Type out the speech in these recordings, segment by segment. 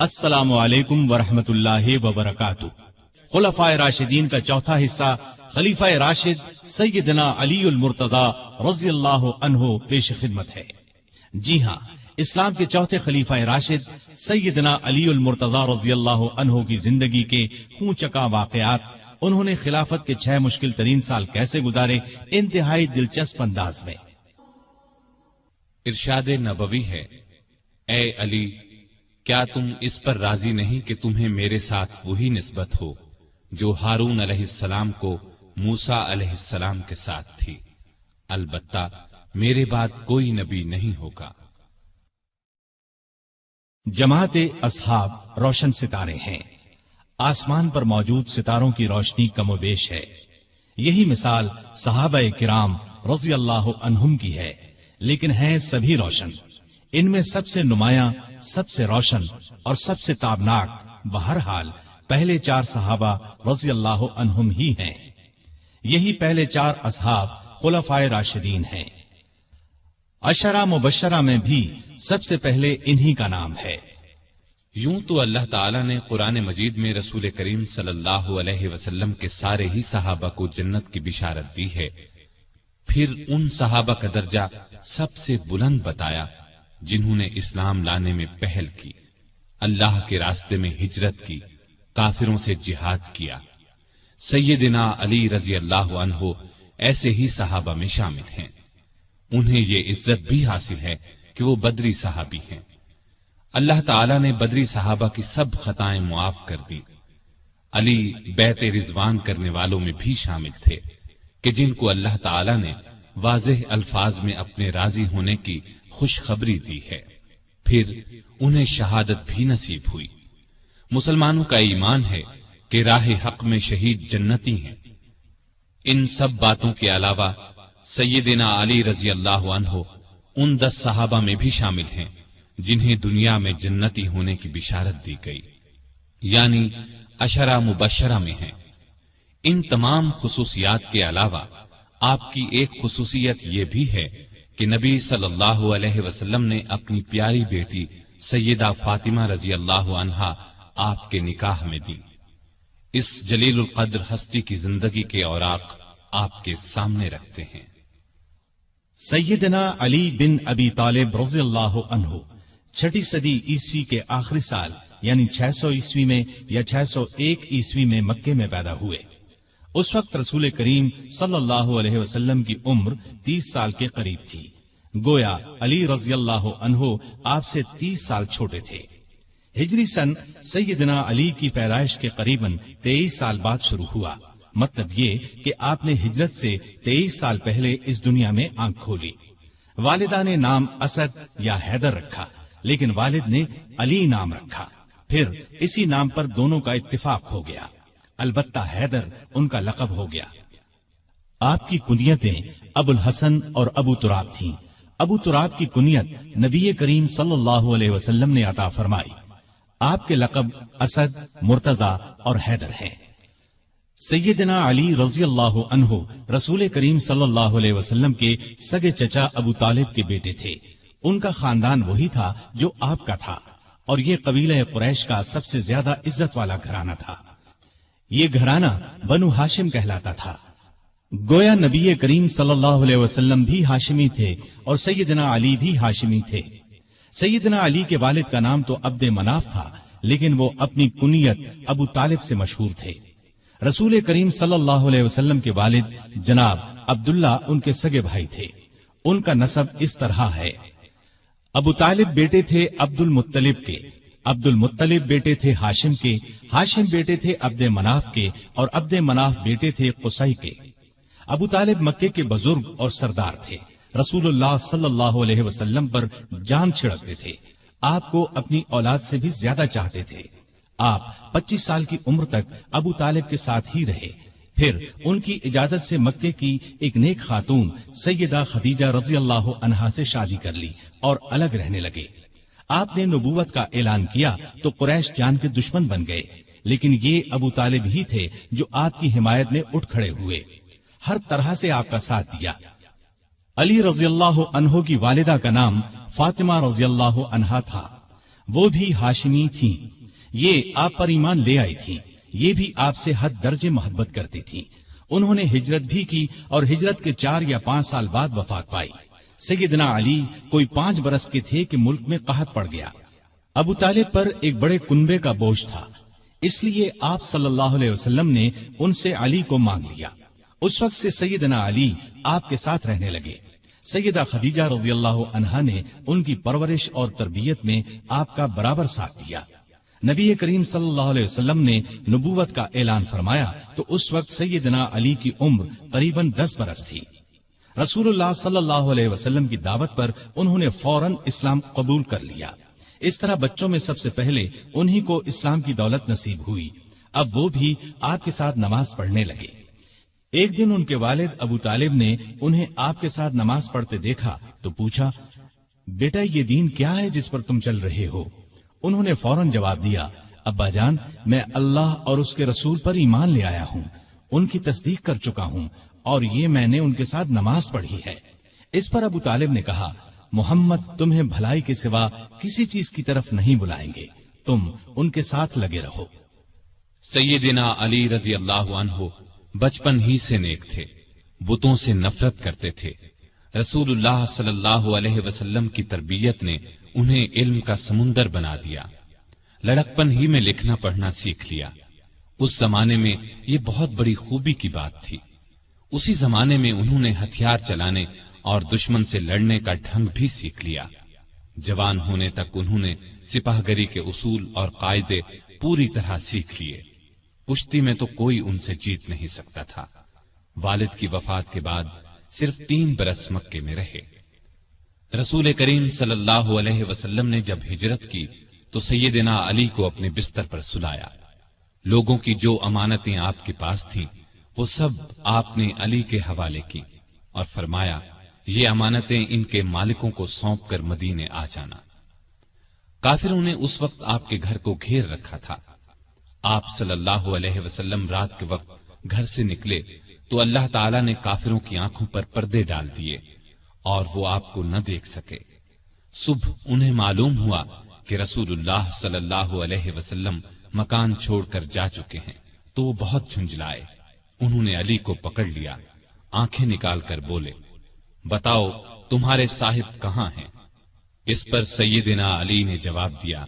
السلام علیکم ورحمۃ اللہ وبرکاتہ۔ خلفائے راشدین کا چوتھا حصہ خلیفہ راشد سیدنا علی المرتضی رضی اللہ عنہ پیش خدمت ہے۔ جی ہاں، اسلام کے چوتھے خلیفہ راشد سیدنا علی المرتضی رضی اللہ عنہ کی زندگی کے خون چکا واقعات، انہوں نے خلافت کے 6 مشکل ترین سال کیسے گزارے، انتہائی دلچسپ انداز میں۔ ارشاد نبوی ہے، اے علی، کیا تم اس پر راضی نہیں کہ تمہیں میرے ساتھ وہی نسبت ہو جو ہارون علیہ السلام کو موسیٰ علیہ السلام کے ساتھ تھی؟ البتہ میرے بعد کوئی نبی نہیں ہوگا۔ جماعت اصحاب روشن ستارے ہیں، آسمان پر موجود ستاروں کی روشنی کم و بیش ہے۔ یہی مثال صحابہ کرام رضی اللہ عنہم کی ہے، لیکن ہیں سبھی روشن۔ ان میں سب سے نمایاں، سب سے روشن اور سب سے تابناک بہرحال پہلے 4 صحابہ رضی اللہ عنہم ہی ہیں۔ یہی پہلے 4 اصحاب خلفائے راشدین ہیں۔ عشرہ مبشرہ میں بھی سب سے پہلے انہی کا نام ہے۔ یوں تو اللہ تعالیٰ نے قرآن مجید میں رسول کریم صلی اللہ علیہ وسلم کے سارے ہی صحابہ کو جنت کی بشارت دی ہے، پھر ان صحابہ کا درجہ سب سے بلند بتایا جنہوں نے اسلام لانے میں پہل کی، اللہ کے راستے میں ہجرت کی، کافروں سے جہاد کیا۔ سیدنا علی رضی اللہ عنہ ایسے ہی صحابہ میں شامل ہیں۔ انہیں یہ عزت بھی حاصل ہے کہ وہ بدری صحابی ہیں۔ اللہ تعالیٰ نے بدری صحابہ کی سب خطائیں معاف کر دی۔ علی بیعت رضوان کرنے والوں میں بھی شامل تھے کہ جن کو اللہ تعالیٰ نے واضح الفاظ میں اپنے راضی ہونے کی خوشخبری دی ہے، پھر انہیں شہادت بھی نصیب ہوئی۔ مسلمانوں کا ایمان ہے کہ راہ حق میں شہید جنتی ہیں۔ ان سب باتوں کے علاوہ سیدنا علی رضی اللہ عنہ ان 10 صحابہ میں بھی شامل ہیں جنہیں دنیا میں جنتی ہونے کی بشارت دی گئی، یعنی عشرہ مبشرہ میں ہیں۔ ان تمام خصوصیات کے علاوہ آپ کی ایک خصوصیت یہ بھی ہے کہ نبی صلی اللہ علیہ وسلم نے اپنی پیاری بیٹی سیدہ فاطمہ رضی اللہ عنہا آپ کے نکاح میں دی۔ اس جلیل القدر ہستی کی زندگی کے اوراق آپ کے سامنے رکھتے ہیں۔ سیدنا علی بن ابی طالب رضی اللہ عنہ 6 صدی عیسوی کے آخری سال یعنی 600 عیسوی میں یا 601 عیسوی میں مکے میں پیدا ہوئے۔ اس وقت رسول کریم صلی اللہ علیہ وسلم کی عمر 30 سال کے قریب تھی، گویا علی رضی اللہ عنہ آپ سے 30 سال چھوٹے تھے۔ ہجری سن سیدنا علی کی پیدائش کے قریباً 23 سال بعد شروع ہوا، مطلب یہ کہ آپ نے ہجرت سے 23 سال پہلے اس دنیا میں آنکھ کھولی۔ والدہ نے نام اسد یا حیدر رکھا، لیکن والد نے علی نام رکھا، پھر اسی نام پر دونوں کا اتفاق ہو گیا، البتہ حیدر ان کا لقب ہو گیا۔ آپ کی کنیتیں ابو الحسن اور ابو تراب تھیں۔ ابو تراب کی کنیت نبی کریم صلی اللہ علیہ وسلم نے عطا فرمائی۔ آپ کے لقب اسد، مرتضی اور حیدر ہیں۔ سیدنا علی رضی اللہ عنہ رسول کریم صلی اللہ علیہ وسلم کے سگے چچا ابو طالب کے بیٹے تھے۔ ان کا خاندان وہی تھا جو آپ کا تھا، اور یہ قبیلہ قریش کا سب سے زیادہ عزت والا گھرانہ تھا۔ یہ گھرانہ بنو ہاشم کہلاتا تھا۔ گویا نبی کریم صلی اللہ علیہ وسلم بھی ہاشمی تھے اور سیدنا علی بھی ہاشمی تھے۔ سیدنا علی کے والد کا نام تو عبد مناف تھا، لیکن وہ اپنی کنیت ابو طالب سے مشہور تھے۔ رسول کریم صلی اللہ علیہ وسلم کے والد جناب عبداللہ ان کے سگے بھائی تھے۔ ان کا نسب اس طرح ہے: ابو طالب بیٹے تھے عبد المطلب کے، عبد المطلب بیٹے تھے ہاشم کے، ہاشم بیٹے تھے عبد مناف کے، اور عبد مناف بیٹے تھے قصی کے۔ ابو طالب مکے کے بزرگ اور سردار تھے، رسول اللہ صلی اللہ علیہ وسلم پر جان چھڑکتے تھے، آپ کو اپنی اولاد سے بھی زیادہ چاہتے تھے۔ آپ 25 سال کی عمر تک ابو طالب کے ساتھ ہی رہے، پھر ان کی اجازت سے مکے کی ایک نیک خاتون سیدہ خدیجہ رضی اللہ عنہا سے شادی کر لی اور الگ رہنے لگے۔ آپ نے نبوت کا اعلان کیا تو قریش جان کے دشمن بن گئے، لیکن یہ ابو طالب ہی تھے جو آپ کی حمایت میں اٹھ کھڑے ہوئے، ہر طرح سے آپ کا ساتھ دیا۔ علی رضی اللہ عنہ کی والدہ کا نام فاطمہ رضی اللہ عنہا تھا۔ وہ بھی ہاشمی تھیں، یہ آپ پر ایمان لے آئی تھیں، یہ بھی آپ سے حد درجے محبت کرتی تھیں۔ انہوں نے ہجرت بھی کی اور ہجرت کے 4 یا 5 سال بعد وفات پائی۔ سیدنا علی کوئی 5 برس کے تھے کہ ملک میں قحط پڑ گیا۔ ابو طالب پر ایک بڑے کنبے کا بوجھ تھا، اس لیے آپ صلی اللہ علیہ وسلم نے ان سے علی کو مانگ لیا۔ اس وقت سے سیدنا علی آپ کے ساتھ رہنے لگے۔ سیدہ خدیجہ رضی اللہ عنہا نے ان کی پرورش اور تربیت میں آپ کا برابر ساتھ دیا۔ نبی کریم صلی اللہ علیہ وسلم نے نبوت کا اعلان فرمایا تو اس وقت سیدنا علی کی عمر قریباً 10 برس تھی۔ رسول اللہ صلی اللہ علیہ وسلم کی دعوت پر انہوں نے فوراً اسلام قبول کر لیا۔ اس طرح بچوں میں سب سے پہلے انہی کو اسلام کی دولت نصیب ہوئی۔ اب وہ بھی آپ کے ساتھ نماز پڑھنے لگے۔ ایک دن ان کے والد ابو طالب نے انہیں آپ کے ساتھ نماز پڑھتے دیکھا تو پوچھا، بیٹا یہ دین کیا ہے جس پر تم چل رہے ہو؟ انہوں نے فوراً جواب دیا، ابا جان میں اللہ اور اس کے رسول پر ایمان لے آیا ہوں، ان کی تصدیق کر چکا ہوں اور یہ میں نے ان کے ساتھ نماز پڑھی ہے۔ اس پر ابو طالب نے کہا، محمد تمہیں بھلائی کے سوا کسی چیز کی طرف نہیں بلائیں گے، تم ان کے ساتھ لگے رہو۔ سیدنا علی رضی اللہ عنہ بچپن ہی سے نیک تھے، بتوں سے نفرت کرتے تھے۔ رسول اللہ صلی اللہ علیہ وسلم کی تربیت نے انہیں علم کا سمندر بنا دیا۔ لڑکپن ہی میں لکھنا پڑھنا سیکھ لیا۔ اس زمانے میں یہ بہت بڑی خوبی کی بات تھی۔ اسی زمانے میں انہوں نے ہتھیار چلانے اور دشمن سے لڑنے کا ڈھنگ بھی سیکھ لیا۔ جوان ہونے تک انہوں نے سپاہ گری کے اصول اور قاعدے پوری طرح سیکھ لیے۔ کشتی میں تو کوئی ان سے جیت نہیں سکتا تھا۔ والد کی وفات کے بعد صرف 3 برس مکے میں رہے۔ رسول کریم صلی اللہ علیہ وسلم نے جب ہجرت کی تو سیدنا علی کو اپنے بستر پر سلایا۔ لوگوں کی جو امانتیں آپ کے پاس تھیں وہ سب آپ نے علی کے حوالے کی اور فرمایا، یہ امانتیں ان کے مالکوں کو سونپ کر مدینے آ جانا۔ کافروں نے اس وقت آپ کے گھر کو گھیر رکھا تھا۔ آپ صلی اللہ علیہ وسلم رات کے وقت گھر سے نکلے تو اللہ تعالیٰ نے کافروں کی آنکھوں پر پردے ڈال دیے اور وہ آپ کو نہ دیکھ سکے۔ صبح انہیں معلوم ہوا کہ رسول اللہ صلی اللہ علیہ وسلم مکان چھوڑ کر جا چکے ہیں تو وہ بہت جھنجھلائے۔ انہوں نے علی کو پکڑ لیا، آنکھیں نکال کر بولے، بتاؤ تمہارے صاحب کہاں ہیں؟ اس پر سیدنا علی نے جواب دیا،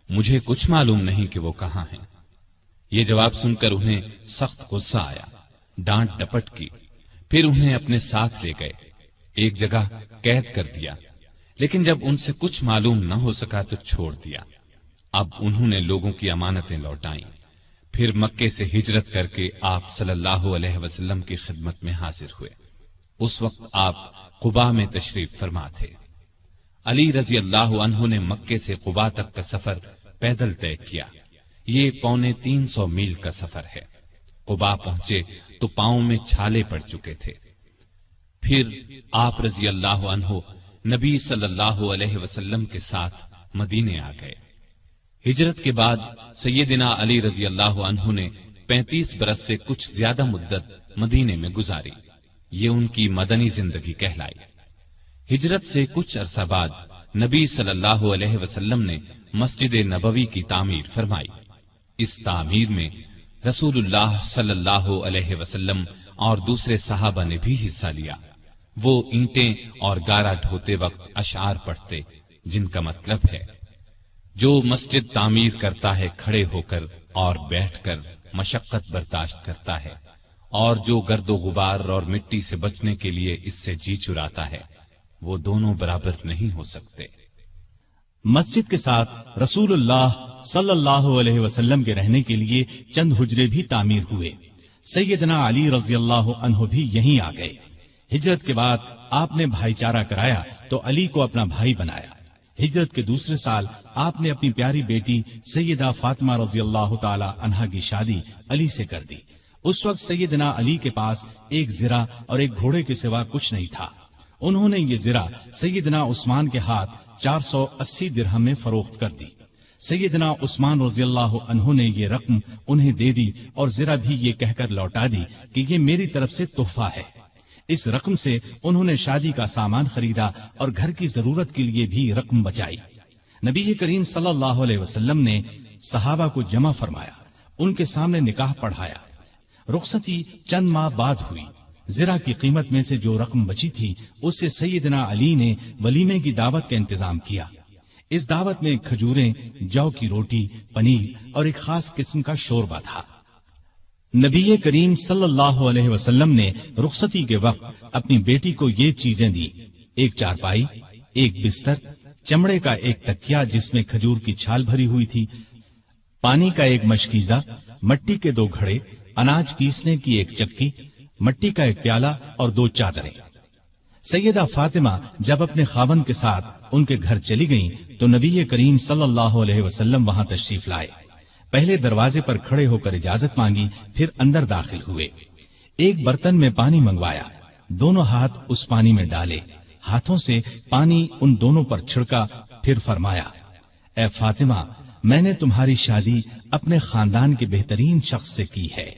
مجھے کچھ معلوم نہیں کہ وہ کہاں ہیں۔ یہ جواب سن کر انہیں سخت غصہ آیا، ڈانٹ ڈپٹ کی، پھر انہیں اپنے ساتھ لے گئے، ایک جگہ قید کر دیا، لیکن جب ان سے کچھ معلوم نہ ہو سکا تو چھوڑ دیا۔ اب انہوں نے لوگوں کی امانتیں لوٹائیں، پھر مکے سے ہجرت کر کے آپ صلی اللہ علیہ وسلم کی خدمت میں حاضر ہوئے۔ اس وقت آپ قباء میں تشریف فرما تھے۔ علی رضی اللہ عنہ نے مکے سے قباء تک کا سفر پیدل طے کیا۔ یہ 350 میل کا سفر ہے۔ قباء پہنچے تو پاؤں میں چھالے پڑ چکے تھے۔ پھر آپ رضی اللہ عنہ نبی صلی اللہ علیہ وسلم کے ساتھ مدینے آ گئے۔ ہجرت کے بعد سیدنا علی رضی اللہ عنہ نے 35 برس سے کچھ زیادہ مدت مدینے میں گزاری۔ یہ ان کی مدنی زندگی کہلائی۔ ہجرت سے کچھ عرصہ بعد نبی صلی اللہ علیہ وسلم نے مسجد نبوی کی تعمیر فرمائی۔ اس تعمیر میں رسول اللہ صلی اللہ علیہ وسلم اور دوسرے صحابہ نے بھی حصہ لیا۔ وہ اینٹیں اور گارا ڈھوتے وقت اشعار پڑھتے جن کا مطلب ہے، جو مسجد تعمیر کرتا ہے کھڑے ہو کر اور بیٹھ کر مشقت برداشت کرتا ہے، اور جو گرد و غبار اور مٹی سے بچنے کے لیے اس سے جی چراتا ہے، وہ دونوں برابر نہیں ہو سکتے۔ مسجد کے ساتھ رسول اللہ صلی اللہ علیہ وسلم کے رہنے کے لیے چند حجرے بھی تعمیر ہوئے۔ سیدنا علی رضی اللہ عنہ بھی یہیں آ گئے۔ ہجرت کے بعد آپ نے بھائی چارہ کرایا تو علی کو اپنا بھائی بنایا۔ ہجرت کے دوسرے سال آپ نے اپنی پیاری بیٹی سیدہ فاطمہ رضی اللہ تعالی عنہا کی شادی علی سے کر دی۔ اس وقت سیدنا علی کے پاس ایک زرہ اور ایک گھوڑے کے سوا کچھ نہیں تھا۔ انہوں نے یہ زرہ سیدنا عثمان کے ہاتھ 480 درہم میں فروخت کر دی۔ سیدنا عثمان رضی اللہ عنہ نے یہ رقم انہیں دے دی اور زرہ بھی یہ کہہ کر لوٹا دی کہ یہ میری طرف سے تحفہ ہے۔ اس رقم سے انہوں نے شادی کا سامان خریدا اور گھر کی ضرورت کے لیے بھی رقم بچائی۔ نبی کریم صلی اللہ علیہ وسلم نے صحابہ کو جمع فرمایا، ان کے سامنے نکاح پڑھایا۔ رخصتی چند ماہ بعد ہوئی۔ زرہ کی قیمت میں سے جو رقم بچی تھی اس سے سیدنا علی نے ولیمے کی دعوت کا انتظام کیا۔ اس دعوت میں کھجوریں، جو کی روٹی، پنیر اور ایک خاص قسم کا شوربہ تھا۔ نبی کریم صلی اللہ علیہ وسلم نے رخصتی کے وقت اپنی بیٹی کو یہ چیزیں دی: ایک چارپائی، ایک بستر، چمڑے کا ایک تکیا جس میں کھجور کی چھال بھری ہوئی تھی، پانی کا ایک مشکیزہ، مٹی کے 2 گھڑے، اناج پیسنے کی ایک چکی، مٹی کا ایک پیالہ اور 2 چادریں۔ سیدہ فاطمہ جب اپنے خاوند کے ساتھ ان کے گھر چلی گئیں تو نبی کریم صلی اللہ علیہ وسلم وہاں تشریف لائے۔ پہلے دروازے پر کھڑے ہو کر اجازت مانگی، پھر اندر داخل ہوئے۔ ایک برتن میں پانی منگوایا، دونوں ہاتھ اس پانی میں ڈالے، ہاتھوں سے پانی ان دونوں پر چھڑکا، پھر فرمایا: اے فاطمہ، میں نے تمہاری شادی اپنے خاندان کے بہترین شخص سے کی ہے۔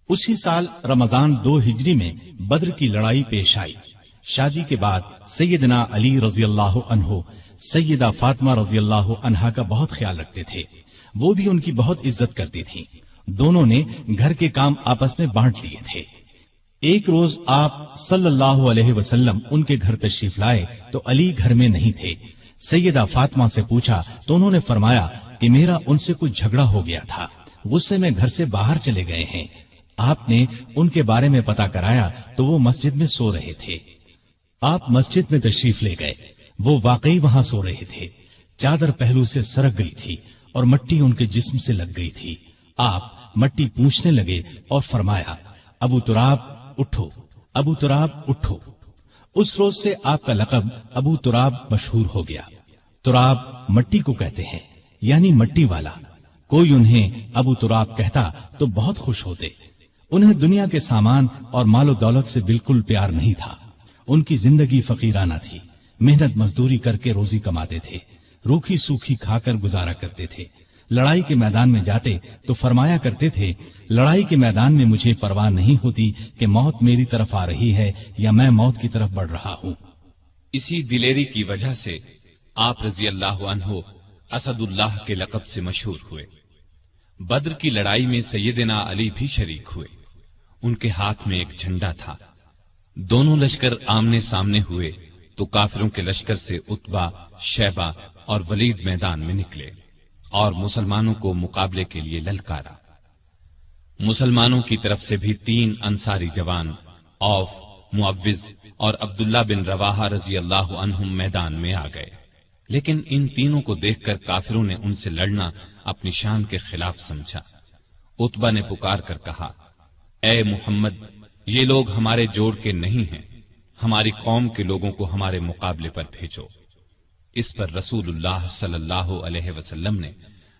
اسی سال رمضان 2 ہجری میں بدر کی لڑائی پیش آئی۔ شادی کے بعد سیدنا علی رضی اللہ عنہ سیدہ فاطمہ رضی اللہ عنہا کا بہت خیال رکھتے تھے، وہ بھی ان کی بہت عزت کرتی تھیں۔ دونوں نے گھر کے کام آپس میں بانٹ لیے تھے۔ ایک روز آپ صلی اللہ علیہ وسلم ان کے گھر تشریف لائے تو علی گھر میں نہیں تھے۔ سیدہ فاطمہ سے پوچھا تو انہوں نے فرمایا کہ میرا ان سے کچھ جھگڑا ہو گیا تھا، غصے میں گھر سے باہر چلے گئے ہیں۔ آپ نے ان کے بارے میں پتہ کرایا تو وہ مسجد میں سو رہے تھے۔ آپ مسجد میں تشریف لے گئے، وہ واقعی وہاں سو رہے تھے۔ چادر پہلو سے سرک گئی تھی اور مٹی ان کے جسم سے لگ گئی تھی۔ آپ مٹی پوچھنے لگے اور فرمایا: ابو تراب اٹھو، ابو تراب اٹھو۔ اس روز سے آپ کا لقب ابو تراب مشہور ہو گیا۔ تراب مٹی کو کہتے ہیں، یعنی مٹی والا۔ کوئی انہیں ابو تراب کہتا تو بہت خوش ہوتے۔ انہیں دنیا کے سامان اور مال و دولت سے بالکل پیار نہیں تھا۔ ان کی زندگی فقیرانہ تھی، محنت مزدوری کر کے روزی کماتے تھے، روکھی سوکھی کھا کر گزارا کرتے تھے۔ لڑائی کے میدان میں جاتے تو فرمایا کرتے تھے: لڑائی کے میدان میں مجھے پرواہ نہیں ہوتی کہ موت میری طرف آ رہی ہے یا میں موت کی طرف بڑھ رہا ہوں۔ اسی دلیری کی وجہ سے آپ رضی اللہ عنہ اسد اللہ کے لقب سے مشہور ہوئے۔ بدر کی لڑائی میں سیدنا علی بھی شریک ہوئے۔ ان کے ہاتھ میں ایک جھنڈا تھا۔ دونوں لشکر آمنے سامنے ہوئے تو کافروں کے لشکر سے عتبہ، شیبہ اور ولید میدان میں نکلے اور مسلمانوں کو مقابلے کے لیے للکارا۔ مسلمانوں کی طرف سے بھی 3 انصاری جوان، عوف، معوذ اور عبداللہ بن رواحہ رضی اللہ عنہم میدان میں آ گئے، لیکن ان تینوں کو دیکھ کر کافروں نے ان سے لڑنا اپنی شان کے خلاف سمجھا۔ عتبہ نے پکار کر کہا: اے محمد، یہ لوگ ہمارے جوڑ کے نہیں ہیں، ہماری قوم کے لوگوں کو ہمارے مقابلے پر بھیجو۔ اس پر رسول اللہ صلی اللہ علیہ وسلم نے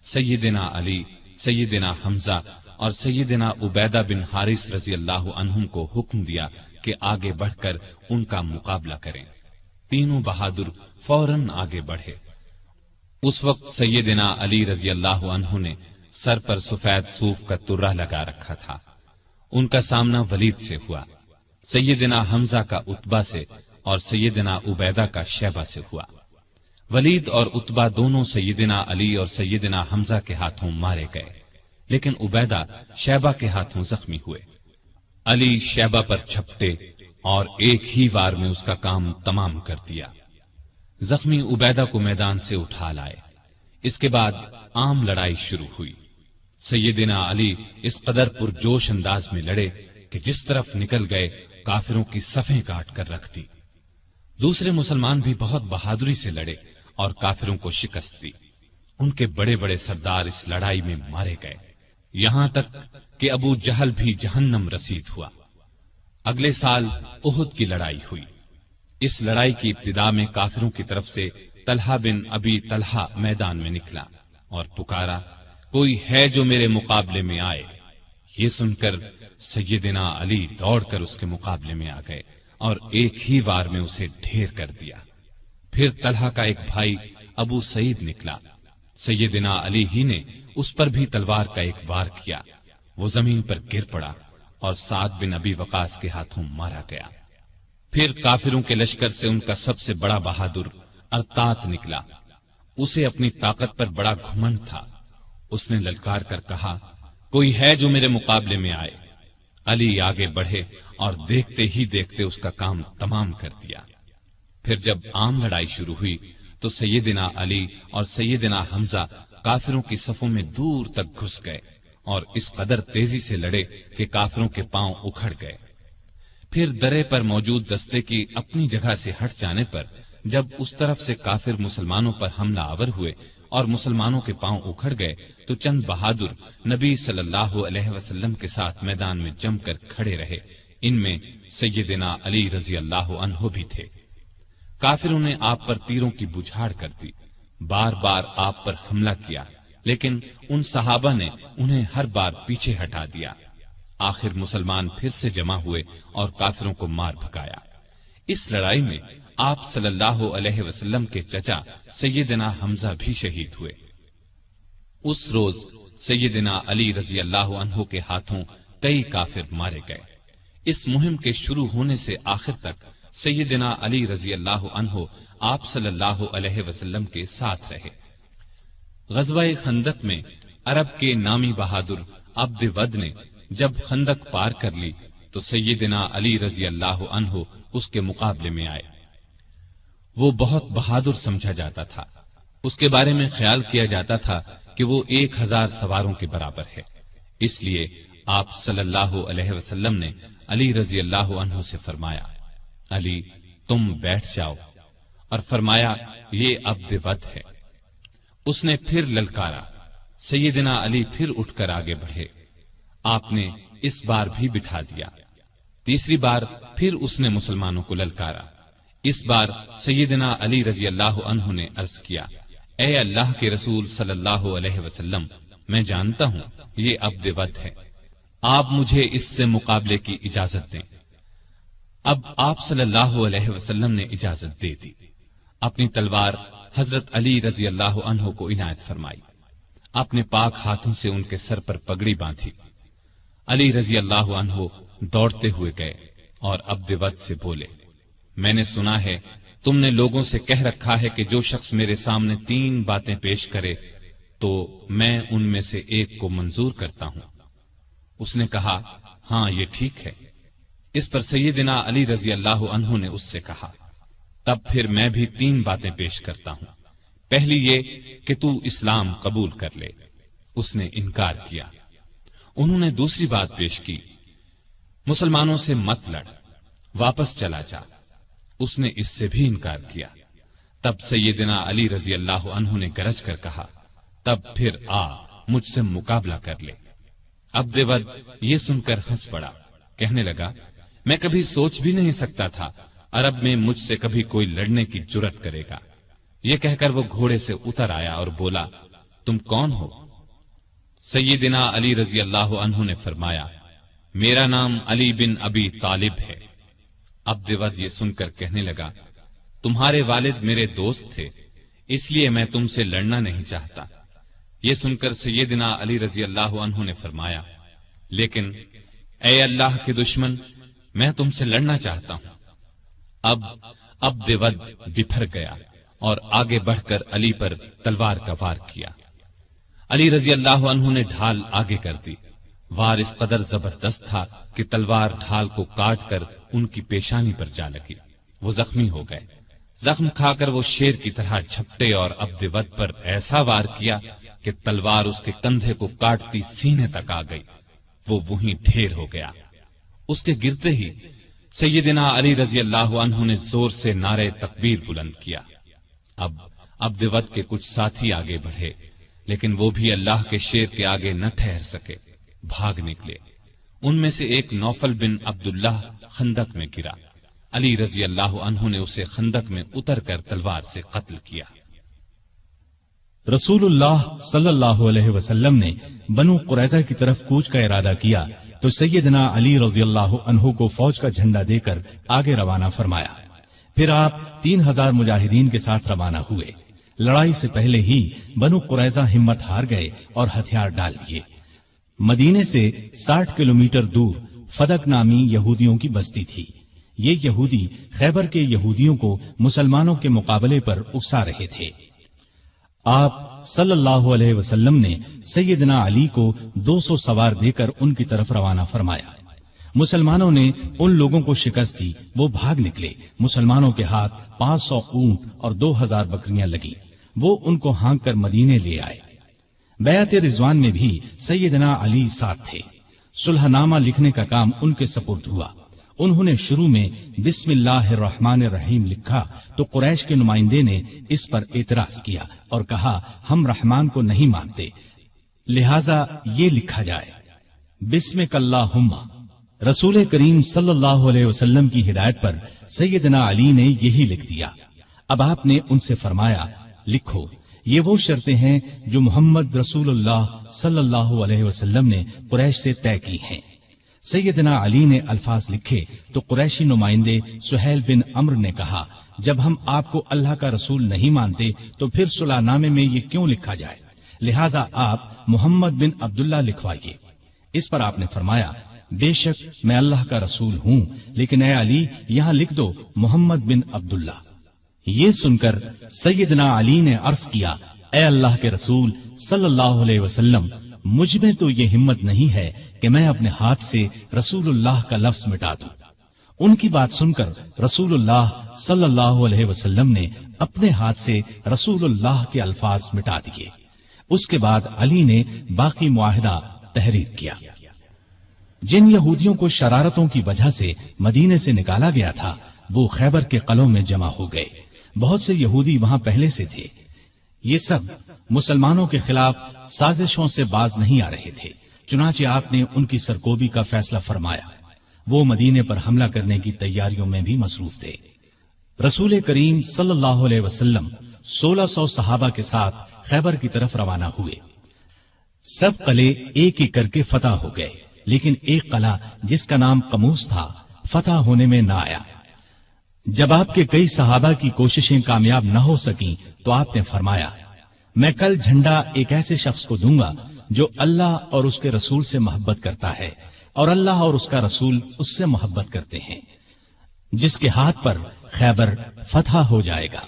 سیدنا علی، سیدنا حمزہ اور سیدنا عبیدہ بن حارث رضی اللہ عنہم کو حکم دیا کہ آگے بڑھ کر ان کا مقابلہ کریں۔ تینوں بہادر فوراً آگے بڑھے۔ اس وقت سیدنا علی رضی اللہ عنہ نے سر پر سفید صوف کا ترہ لگا رکھا تھا۔ ان کا سامنا ولید سے ہوا، سیدنا حمزہ کا عتبہ سے اور سیدنا عبیدہ کا شیبہ سے ہوا۔ ولید اور عتبہ دونوں سیدنا علی اور سیدنا حمزہ کے ہاتھوں مارے گئے، لیکن عبیدہ شیبہ کے ہاتھوں زخمی ہوئے۔ علی شیبہ پر چھپٹے اور ایک ہی وار میں اس کا کام تمام کر دیا۔ زخمی عبیدہ کو میدان سے اٹھا لائے۔ اس کے بعد عام لڑائی شروع ہوئی۔ سیدنا علی اس قدر پرجوش انداز میں لڑے کہ جس طرف نکل گئے کافروں کی صفیں کاٹ کر رکھ دی۔ دوسرے مسلمان بھی بہت بہادری سے لڑے اور کافروں کو شکست دی۔ ان کے بڑے بڑے سردار اس لڑائی میں مارے گئے، یہاں تک کہ ابو جہل بھی جہنم رسید ہوا۔ اگلے سال احد کی لڑائی ہوئی۔ اس لڑائی کی ابتدا میں کافروں کی طرف سے طلحہ بن ابی طلحہ میدان میں نکلا اور پکارا: کوئی ہے جو میرے مقابلے میں آئے؟ یہ سن کر سیدنا علی دوڑ کر اس کے مقابلے میں آ گئے اور ایک ہی وار میں اسے ڈھیر کر دیا۔ پھر طلحہ کا ایک بھائی ابو سعید نکلا، سیدنا علی ہی نے اس پر بھی تلوار کا ایک وار کیا، وہ زمین پر گر پڑا اور سعد بن ابی وقاص کے ہاتھوں مارا گیا۔ پھر کافروں کے لشکر سے ان کا سب سے بڑا بہادر ارطات نکلا، اسے اپنی طاقت پر بڑا گھمنڈ تھا۔ اس نے للکار کر کہا، کوئی ہے جو میرے مقابلے میں آئے؟ علی آگے بڑھے اور دیکھتے ہی دیکھتے اس کا کام تمام کر دیا۔ پھر جب عام لڑائی شروع ہوئی تو سیدنا علی اور سیدنا حمزہ کافروں کی صفوں میں دور تک گھس گئے اور اس قدر تیزی سے لڑے کہ کافروں کے پاؤں اکھڑ گئے۔ پھر درے پر موجود دستے کی اپنی جگہ سے ہٹ جانے پر جب اس طرف سے کافر مسلمانوں پر حملہ آور ہوئے اور مسلمانوں کے پاؤں اکھڑ گئے تو چند بہادر نبی صلی اللہ علیہ وسلم کے ساتھ میدان میں جم کر کھڑے رہے۔ ان میں سیدنا علی رضی اللہ عنہ بھی تھے۔ کافروں نے آپ پر تیروں کی بچھاڑ کر دی، بار بار آپ پر حملہ کیا، لیکن ان صحابہ نے انہیں ہر بار پیچھے ہٹا دیا۔ آخر مسلمان پھر سے جمع ہوئے اور کافروں کو مار بھگایا۔ اس لڑائی میں آپ صلی اللہ علیہ وسلم کے چچا سیدنا حمزہ بھی شہید ہوئے۔ اس روز سیدنا علی رضی اللہ عنہ کے ہاتھوں کئی کافر مارے گئے۔ اس مہم کے شروع ہونے سے آخر تک سیدنا علی رضی اللہ عنہ آپ صلی اللہ علیہ وسلم کے ساتھ رہے۔ غزوہ خندق میں عرب کے نامی بہادر عبد ود نے جب خندق پار کر لی تو سیدنا علی رضی اللہ عنہ اس کے مقابلے میں آئے۔ وہ بہت بہادر سمجھا جاتا تھا، اس کے بارے میں خیال کیا جاتا تھا کہ وہ 1000 سواروں کے برابر ہے۔ اس لیے آپ صلی اللہ علیہ وسلم نے علی رضی اللہ عنہ سے فرمایا، علی تم بیٹھ جاؤ، اور فرمایا یہ عبد ود ہے۔ اس نے پھر للکارا، سیدنا علی پھر اٹھ کر آگے بڑھے، آپ نے اس بار بھی بٹھا دیا۔ تیسری بار پھر اس نے مسلمانوں کو للکارا۔ اس بار سیدنا علی رضی اللہ عنہ نے عرض کیا، اے اللہ کے رسول صلی اللہ علیہ وسلم، میں جانتا ہوں یہ عبد ود ہے، آپ مجھے اس سے مقابلے کی اجازت دیں۔ اب آپ صلی اللہ علیہ وسلم نے اجازت دے دی۔ اپنی تلوار حضرت علی رضی اللہ عنہ کو عنایت فرمائی، اپنے پاک ہاتھوں سے ان کے سر پر پگڑی باندھی۔ علی رضی اللہ عنہ دوڑتے ہوئے گئے اور عبد ود سے بولے، میں نے سنا ہے تم نے لوگوں سے کہہ رکھا ہے کہ جو شخص میرے سامنے 3 باتیں پیش کرے تو میں ان میں سے ایک کو منظور کرتا ہوں۔ اس نے کہا، ہاں یہ ٹھیک ہے۔ اس پر سیدنا علی رضی اللہ عنہ نے اس سے کہا، تب پھر میں بھی 3 باتیں پیش کرتا ہوں۔ پہلی یہ کہ تو اسلام قبول کر لے۔ اس نے انکار کیا۔ انہوں نے دوسری بات پیش کی، مسلمانوں سے مت لڑ، واپس چلا جا۔ اس نے اس سے بھی انکار کیا۔ تب سیدنا علی رضی اللہ عنہ نے گرج کر کہا، تب پھر آ مجھ سے مقابلہ کر لے۔ عبد ود یہ سن کر ہنس پڑا، کہنے لگا، میں کبھی سوچ بھی نہیں سکتا تھا عرب میں مجھ سے کبھی کوئی لڑنے کی جرت کرے گا۔ یہ کہہ کر وہ گھوڑے سے اتر آیا اور بولا، تم کون ہو؟ سیدنا علی رضی اللہ عنہ نے فرمایا، میرا نام علی بن ابی طالب ہے۔ عبد ود یہ سن کر کہنے لگا، تمہارے والد میرے دوست تھے، اس لیے میں تم سے لڑنا نہیں چاہتا۔ یہ سن کر سیدنا علی رضی اللہ عنہ نے فرمایا، لیکن اے اللہ کے دشمن، میں تم سے لڑنا چاہتا ہوں۔ اب عبد ود بپھر گیا اور آگے بڑھ کر علی پر تلوار کا وار کیا۔ علی رضی اللہ عنہ نے ڈھال آگے کر دی۔ وار اس قدر زبردست تھا کہ تلوار ڈھال کو کاٹ کر ان کی پیشانی پر جا لگی، وہ زخمی ہو گئے۔ زخم کھا کر وہ شیر کی طرح جھپٹے اور عبد ود پر ایسا وار کیا کہ تلوار اس کے کندھے کو کاٹتی سینے تک آ گئی، وہ وہیں ڈھیر ہو گیا۔ اس کے گرتے ہی سیدنا علی رضی اللہ عنہ نے زور سے نعرے تکبیر بلند کیا۔ اب عبد ود کے کچھ ساتھی آگے بڑھے، لیکن وہ بھی اللہ کے شیر کے آگے نہ ٹھہر سکے، بھاگ نکلے۔ ان میں سے ایک نوفل بن عبداللہ خندق میں گرا۔ علی رضی اللہ عنہ نے اسے خندق میں اتر کر تلوار سے قتل کیا۔ رسول اللہ صلی اللہ علیہ وسلم نے بنو قریظہ کی طرف کوچ کا ارادہ کیا تو سیدنا علی رضی اللہ عنہ کو فوج کا جھنڈا دے کر آگے روانہ فرمایا۔ پھر آپ 3000 مجاہدین کے ساتھ روانہ ہوئے۔ لڑائی سے پہلے ہی بنو قریظہ ہمت ہار گئے اور ہتھیار ڈال دیے۔ مدینے سے 60 کلومیٹر دور فدق نامی یہودیوں کی بستی تھی۔ یہ یہودی خیبر کے یہودیوں کو مسلمانوں کے مقابلے پر اکسا رہے تھے۔ آپ صلی اللہ علیہ وسلم نے سیدنا علی کو 200 سوار دے کر ان کی طرف روانہ فرمایا۔ مسلمانوں نے ان لوگوں کو شکست دی، وہ بھاگ نکلے۔ مسلمانوں کے ہاتھ 500 اونٹ اور 2000 بکریاں لگی، وہ ان کو ہانک کر مدینے لے آئے۔ بیعت رضوان میں بھی سیدنا علی ساتھ تھے۔ صلح نامہ لکھنے کا کام ان کے سپرد ہوا۔ انہوں نے شروع میں بسم اللہ الرحمن الرحیم لکھا تو قریش کے نمائندے نے اس پر اعتراض کیا اور کہا ہم رحمان کو نہیں مانتے، لہذا یہ لکھا جائے بسمک اللہم۔ رسول کریم صلی اللہ علیہ وسلم کی ہدایت پر سیدنا علی نے یہی لکھ دیا۔ اب آپ نے ان سے فرمایا لکھو، یہ وہ شرطیں ہیں جو محمد رسول اللہ صلی اللہ علیہ وسلم نے قریش سے طے کی ہیں۔ سیدنا علی نے الفاظ لکھے تو قریشی نمائندے سہیل بن عمرو نے کہا جب ہم آپ کو اللہ کا رسول نہیں مانتے تو پھر صلح نامے میں یہ کیوں لکھا جائے، لہٰذا آپ محمد بن عبداللہ لکھوائیے۔ اس پر آپ نے فرمایا بے شک میں اللہ کا رسول ہوں، لیکن اے علی یہاں لکھ دو محمد بن عبداللہ۔ یہ سن کر سیدنا علی نے عرض کیا اے اللہ کے رسول صلی اللہ علیہ وسلم، مجھ میں تو یہ ہمت نہیں ہے کہ میں اپنے ہاتھ سے رسول اللہ کا لفظ مٹا دوں۔ ان کی بات سن کر رسول اللہ صلی اللہ علیہ وسلم نے اپنے ہاتھ سے رسول اللہ کے الفاظ مٹا دیے۔ اس کے بعد علی نے باقی معاہدہ تحریر کیا۔ جن یہودیوں کو شرارتوں کی وجہ سے مدینے سے نکالا گیا تھا وہ خیبر کے قلعوں میں جمع ہو گئے۔ بہت سے یہودی وہاں پہلے سے تھے۔ یہ سب مسلمانوں کے خلاف سازشوں سے باز نہیں آ رہے تھے، چنانچہ آپ نے ان کی سرکوبی کا فیصلہ فرمایا۔ وہ مدینے پر حملہ کرنے کی تیاریوں میں بھی مصروف تھے۔ رسول کریم صلی اللہ علیہ وسلم 1600 صحابہ کے ساتھ خیبر کی طرف روانہ ہوئے۔ سب قلعے ایک ایک کر کے فتح ہو گئے، لیکن ایک قلعہ جس کا نام قموس تھا فتح ہونے میں نہ آیا۔ جب آپ کے کئی صحابہ کی کوششیں کامیاب نہ ہو سکیں تو آپ نے فرمایا میں کل جھنڈا ایک ایسے شخص کو دوں گا جو اللہ اور اس کے رسول سے محبت کرتا ہے اور اللہ اور اس کا رسول اس سے محبت کرتے ہیں، جس کے ہاتھ پر خیبر فتح ہو جائے گا۔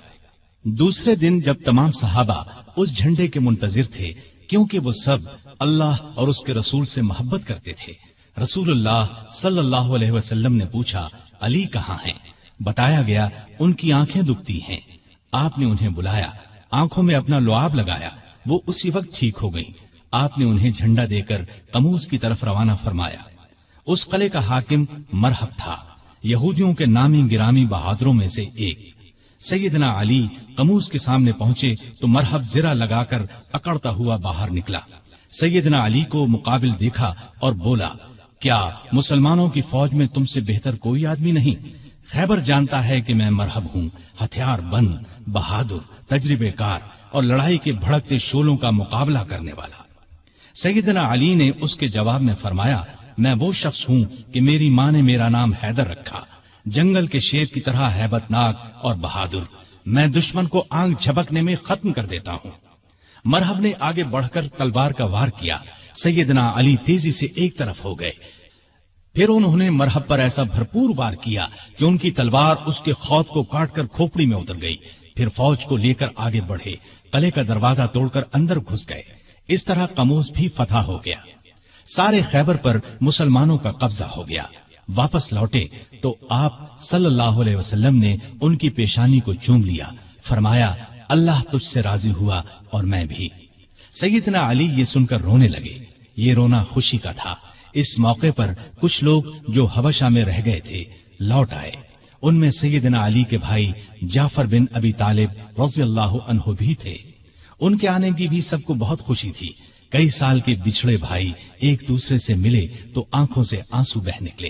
دوسرے دن جب تمام صحابہ اس جھنڈے کے منتظر تھے کیونکہ وہ سب اللہ اور اس کے رسول سے محبت کرتے تھے، رسول اللہ صلی اللہ علیہ وسلم نے پوچھا علی کہاں ہیں؟ بتایا گیا ان کی آنکھیں دکھتی ہیں۔ آپ نے انہیں بلایا، آنکھوں میں اپنا لعاب لگایا، وہ اسی وقت ٹھیک ہو گئیں۔ آپ نے انہیں جھنڈا دے کر قموس کی طرف روانہ فرمایا۔ اس قلعے کا حاکم مرحب تھا، یہودیوں کے نامی گرامی بہادروں میں سے ایک۔ سیدنا علی قموس کے سامنے پہنچے تو مرحب زرہ لگا کر اکڑتا ہوا باہر نکلا۔ سیدنا علی کو مقابل دیکھا اور بولا کیا مسلمانوں کی فوج میں تم سے بہتر کوئی آدمی نہیں؟ خیبر جانتا ہے کہ میں مرحب ہوں، ہتھیار بند، بہادر، تجربے کار اور لڑائی کے بھڑکتے شعلوں کا مقابلہ کرنے والا۔ سیدنا علی نے اس کے جواب میں فرمایا میں وہ شخص ہوں کہ میری ماں نے میرا نام حیدر رکھا، جنگل کے شیر کی طرح ہیبت ناک اور بہادر، میں دشمن کو آنکھ جھپکنے میں ختم کر دیتا ہوں۔ مرحب نے آگے بڑھ کر تلوار کا وار کیا، سیدنا علی تیزی سے ایک طرف ہو گئے، پھر انہوں نے مرحب پر ایسا بھرپور وار کیا کہ ان کی تلوار اس کے خود کو کاٹ کر کھوپڑی میں اتر گئی۔ پھر فوج کو لے کر آگے بڑھے، قلعے کا دروازہ توڑ کر اندر گھس گئے۔ اس طرح قموس بھی فتح ہو گیا، سارے خیبر پر مسلمانوں کا قبضہ ہو گیا۔ واپس لوٹے تو آپ صلی اللہ علیہ وسلم نے ان کی پیشانی کو چوم لیا، فرمایا اللہ تجھ سے راضی ہوا اور میں بھی۔ سیدنا علی یہ سن کر رونے لگے، یہ رونا خوشی کا تھا۔ اس موقع پر کچھ لوگ جو حبشہ میں رہ گئے تھے لوٹ آئے، ان میں سیدنا علی کے بھائی جعفر بن ابی طالب رضی اللہ عنہ بھی تھے۔ ان کے آنے کی بھی سب کو بہت خوشی تھی۔ کئی سال کے بچھڑے بھائی ایک دوسرے سے ملے تو آنکھوں سے آنسو بہ نکلے۔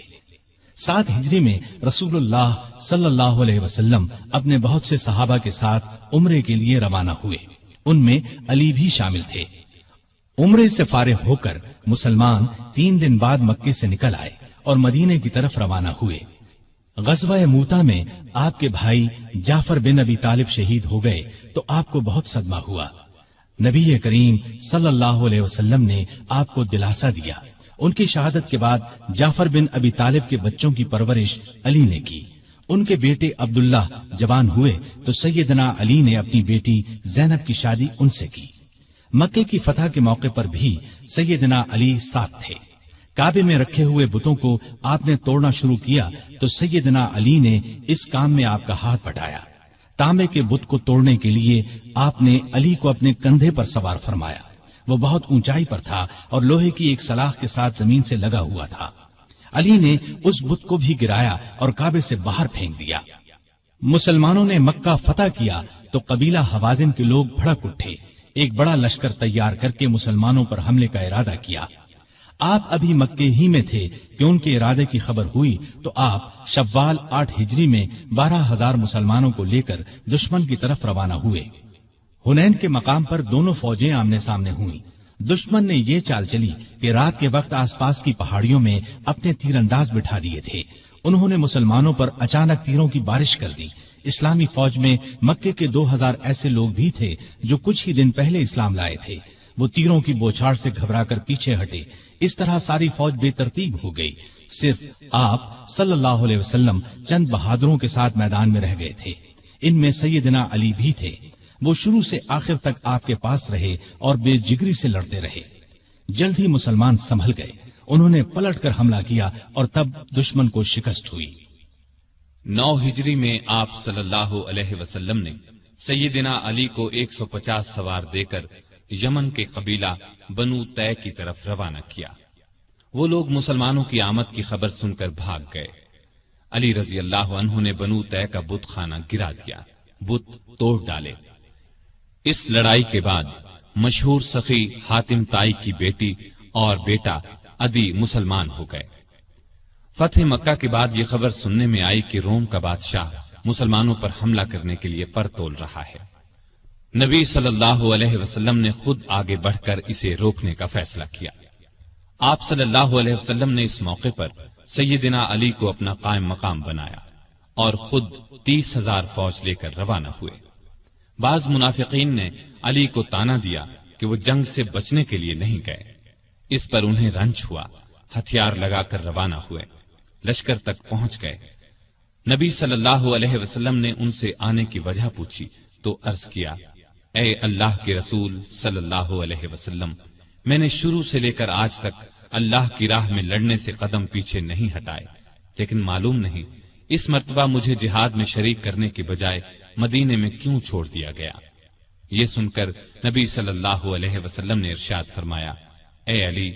7 ہجری میں رسول اللہ صلی اللہ علیہ وسلم اپنے بہت سے صحابہ کے ساتھ عمرے کے لیے روانہ ہوئے، ان میں علی بھی شامل تھے۔ عمرے سے فارغ ہو کر مسلمان 3 دن بعد مکے سے نکل آئے اور مدینے کی طرف روانہ ہوئے۔ غزوہ موتا میں آپ کے بھائی جعفر بن ابی طالب شہید ہو گئے تو آپ کو بہت صدمہ ہوا۔ نبی کریم صلی اللہ علیہ وسلم نے آپ کو دلاسا دیا۔ ان کی شہادت کے بعد جعفر بن ابی طالب کے بچوں کی پرورش علی نے کی۔ ان کے بیٹے عبداللہ جوان ہوئے تو سیدنا علی نے اپنی بیٹی زینب کی شادی ان سے کی۔ مکے کی فتح کے موقع پر بھی سیدنا علی ساتھ تھے۔ کعبے میں رکھے ہوئے بتوں کو آپ نے توڑنا شروع کیا تو سیدنا علی نے اس کام میں آپ کا ہاتھ بٹایا۔ تانبے کے بت کو توڑنے کے لیے آپ نے علی کو اپنے کندھے پر سوار فرمایا۔ وہ بہت اونچائی پر تھا اور لوہے کی ایک سلاخ کے ساتھ زمین سے لگا ہوا تھا۔ علی نے اس بت کو بھی گرایا اور کعبے سے باہر پھینک دیا۔ مسلمانوں نے مکہ فتح کیا تو قبیلہ حوازن کے لوگ بھڑک اٹھے، ایک بڑا لشکر تیار کر کے مسلمانوں پر حملے کا ارادہ کیا۔ آپ ابھی مکے ہی میں تھے کہ ان کے ارادے کی خبر ہوئی تو آپ شوال 8 ہجری میں 12,000 مسلمانوں کو لے کر دشمن کی طرف روانہ ہوئے۔ حنین کے مقام پر دونوں فوجیں آمنے سامنے ہوئیں۔ دشمن نے یہ چال چلی کہ رات کے وقت آس پاس کی پہاڑیوں میں اپنے تیر انداز بٹھا دیے تھے۔ انہوں نے مسلمانوں پر اچانک تیروں کی بارش کر دی۔ اسلامی فوج میں مکے کے 2,000 ایسے لوگ بھی تھے جو کچھ ہی دن پہلے اسلام لائے تھے۔ وہ تیروں کی بوچھاڑ سے گھبرا کر پیچھے ہٹے۔ اس طرح ساری فوج بے ترتیب ہو گئی۔ صرف آپ صلی اللہ علیہ وسلم چند بہادروں کے ساتھ میدان میں رہ گئے تھے۔ ان میں سیدنا علی بھی تھے۔ وہ شروع سے آخر تک آپ کے پاس رہے اور بے جگری سے لڑتے رہے۔ جلد ہی مسلمان سنبھل گئے۔ انہوں نے پلٹ کر حملہ کیا اور تب دشمن کو شکست ہوئی۔ 9 ہجری میں آپ صلی اللہ علیہ وسلم نے سیدنا علی کو 150 سوار دے کر یمن کے قبیلہ بنو طے کی طرف روانہ کیا۔ وہ لوگ مسلمانوں کی آمد کی خبر سن کر بھاگ گئے۔ علی رضی اللہ عنہ نے بنو طے کا بت خانہ گرا دیا، بت توڑ ڈالے۔ اس لڑائی کے بعد مشہور سخی حاتم طائی کی بیٹی اور بیٹا عدی مسلمان ہو گئے۔ فتح مکہ کے بعد یہ خبر سننے میں آئی کہ روم کا بادشاہ مسلمانوں پر حملہ کرنے کے لیے پر تول رہا ہے۔ نبی صلی اللہ علیہ وسلم نے خود آگے بڑھ کر اسے روکنے کا فیصلہ کیا۔ آپ صلی اللہ علیہ وسلم نے اس موقع پر سیدنا علی کو اپنا قائم مقام بنایا اور خود 30,000 فوج لے کر روانہ ہوئے۔ بعض منافقین نے علی کو تانا دیا کہ وہ جنگ سے بچنے کے لیے نہیں گئے۔ اس پر انہیں رنج ہوا، ہتھیار لگا کر روانہ ہوئے، لشکر تک پہنچ گئے۔ نبی صلی اللہ علیہ وسلم نے ان سے آنے کی وجہ پوچھی تو عرض کیا، اے اللہ کے رسول صلی اللہ علیہ وسلم، میں نے شروع سے لے کر آج تک اللہ کی راہ میں لڑنے سے قدم پیچھے نہیں ہٹائے، لیکن معلوم نہیں اس مرتبہ مجھے جہاد میں شریک کرنے کے بجائے مدینے میں کیوں چھوڑ دیا گیا۔ یہ سن کر نبی صلی اللہ علیہ وسلم نے ارشاد فرمایا، اے علی،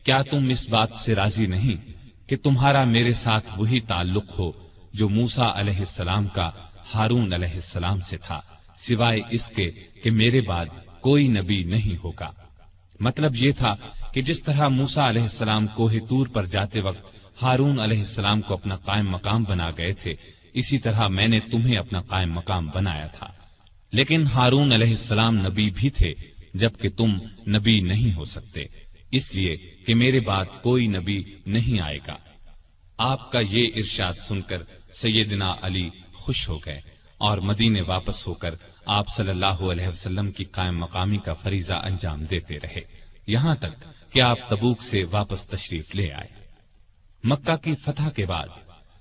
کیا تم اس بات سے راضی نہیں کہ تمہارا میرے ساتھ وہی تعلق ہو جو موسیٰ علیہ السلام کا ہارون علیہ السلام سے تھا، سوائے اس کے کہ میرے بعد کوئی نبی نہیں ہوگا۔ مطلب یہ تھا کہ جس طرح موسیٰ علیہ السلام کوہ طور پر جاتے وقت ہارون علیہ السلام کو اپنا قائم مقام بنا گئے تھے، اسی طرح میں نے تمہیں اپنا قائم مقام بنایا تھا۔ لیکن ہارون علیہ السلام نبی بھی تھے، جبکہ تم نبی نہیں ہو سکتے، اس لیے کہ میرے بعد کوئی نبی نہیں آئے گا۔ آپ کا یہ ارشاد سن کر سیدنا علی خوش ہو گئے اور مدینے واپس ہو کر آپ صلی اللہ علیہ وسلم کی قائم مقامی کا فریضہ انجام دیتے رہے، یہاں تک کہ آپ تبوک سے واپس تشریف لے آئے۔ مکہ کی فتح کے بعد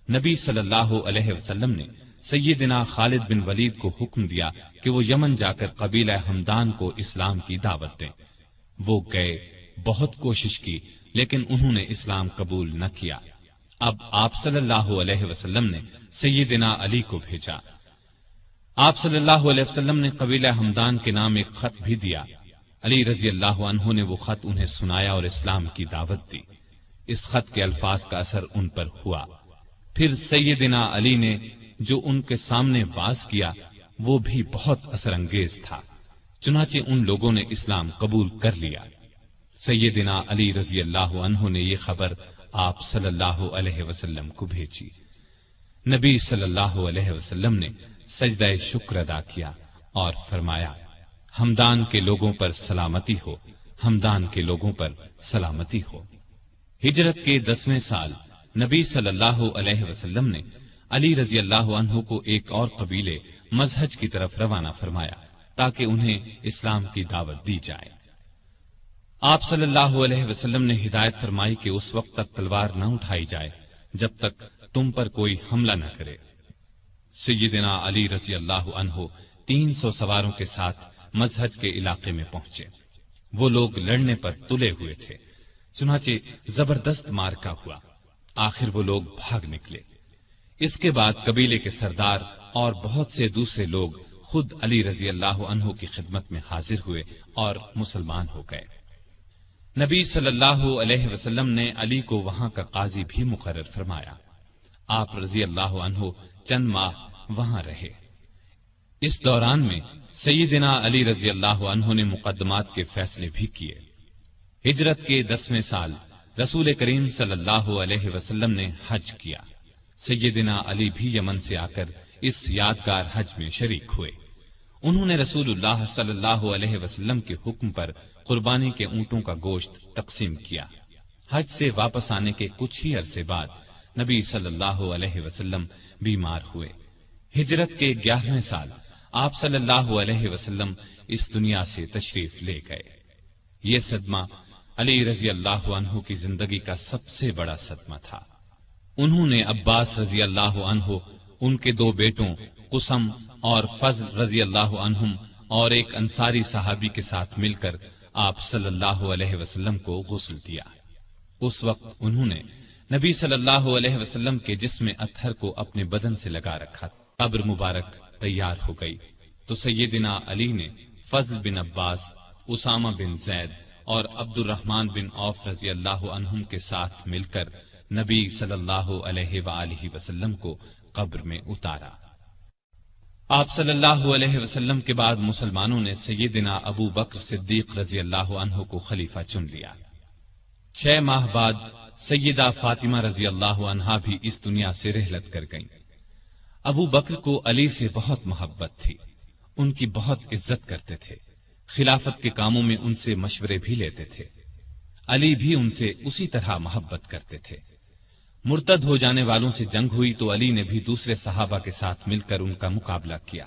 نبی صلی اللہ علیہ وسلم نے سیدنا خالد بن ولید کو حکم دیا کہ وہ یمن جا کر قبیلہ ہمدان کو اسلام کی دعوت دیں۔ وہ گئے، بہت کوشش کی، لیکن انہوں نے اسلام قبول نہ کیا۔ اب آپ صلی اللہ علیہ وسلم نے سیدنا علی کو بھیجا۔ آپ صلی اللہ علیہ وسلم نے قبیلہ ہمدان کے نام ایک خط بھی دیا۔ علی رضی اللہ عنہ نے وہ خط انہیں سنایا اور اسلام کی دعوت دی۔ اس خط کے الفاظ کا اثر ان پر ہوا۔ پھر سیدنا علی نے جو ان کے سامنے واز کیا وہ بھی بہت اثر انگیز تھا، چنانچہ ان لوگوں نے اسلام قبول کر لیا۔ سیدنا علی رضی اللہ عنہ نے یہ خبر آپ صلی اللہ علیہ وسلم کو بھیجی۔ نبی صلی اللہ علیہ وسلم نے سجدہ شکر ادا کیا اور فرمایا، ہمدان کے لوگوں پر سلامتی ہو، ہمدان کے لوگوں پر سلامتی ہو۔ ہجرت کے 10ویں سال نبی صلی اللہ علیہ وسلم نے علی رضی اللہ عنہ کو ایک اور قبیلے مزہج کی طرف روانہ فرمایا تاکہ انہیں اسلام کی دعوت دی جائے۔ آپ صلی اللہ علیہ وسلم نے ہدایت فرمائی کہ اس وقت تک تلوار نہ اٹھائی جائے جب تک تم پر کوئی حملہ نہ کرے۔ سیدنا علی رضی اللہ عنہ 300 سواروں کے ساتھ مزہج کے علاقے میں پہنچے۔ وہ لوگ لڑنے پر تلے ہوئے تھے، چنانچہ زبردست مارکا ہوا۔ آخر وہ لوگ بھاگ نکلے۔ اس کے بعد قبیلے کے سردار اور بہت سے دوسرے لوگ خود علی رضی اللہ عنہ کی خدمت میں حاضر ہوئے اور مسلمان ہو گئے۔ نبی صلی اللہ علیہ وسلم نے علی کو وہاں کا قاضی بھی مقرر فرمایا۔ آپ رضی اللہ عنہ چند ماہ وہاں رہے۔ اس دوران میں سیدنا علی رضی اللہ عنہ نے مقدمات کے فیصلے بھی کیے۔ ہجرت کے 10ویں سال رسول کریم صلی اللہ علیہ وسلم نے حج کیا۔ سیدنا علی بھی یمن سے آ کر اس یادگار حج میں شریک ہوئے۔ انہوں نے رسول اللہ صلی اللہ علیہ وسلم کے حکم پر قربانی کے اونٹوں کا گوشت تقسیم کیا۔ حج سے واپس آنے کے کچھ ہی عرصے بعد نبی صلی اللہ علیہ وسلم بیمار ہوئے۔ ہجرت کے 11ویں سال آپ صلی اللہ علیہ وسلم اس دنیا سے تشریف لے گئے۔ یہ صدمہ علی رضی اللہ عنہ کی زندگی کا سب سے بڑا صدمہ تھا۔ انہوں نے عباس رضی اللہ عنہ، ان کے 2 بیٹوں قسم اور فضل رضی اللہ عنہم اور ایک انصاری صحابی کے ساتھ مل کر آپ صلی اللہ علیہ وسلم کو غسل دیا۔ اس وقت انہوں نے نبی صلی اللہ علیہ وسلم کے جسم اطہر کو اپنے بدن سے لگا رکھا۔ قبر مبارک تیار ہو گئی تو سیدنا علی نے فضل بن عباس، اسامہ بن زید اور عبد الرحمن بن عوف رضی اللہ عنہم کے ساتھ مل کر نبی صلی اللہ علیہ وآلہ وسلم کو قبر میں اتارا۔ آپ صلی اللہ علیہ وسلم کے بعد مسلمانوں نے سیدنا ابو بکر صدیق رضی اللہ عنہ کو خلیفہ چن لیا۔ 6 ماہ بعد سیدہ فاطمہ رضی اللہ عنہا بھی اس دنیا سے رحلت کر گئیں۔ ابو بکر کو علی سے بہت محبت تھی، ان کی بہت عزت کرتے تھے، خلافت کے کاموں میں ان سے مشورے بھی لیتے تھے۔ علی بھی ان سے اسی طرح محبت کرتے تھے۔ مرتد ہو جانے والوں سے جنگ ہوئی تو علی نے بھی دوسرے صحابہ کے ساتھ مل کر ان کا مقابلہ کیا۔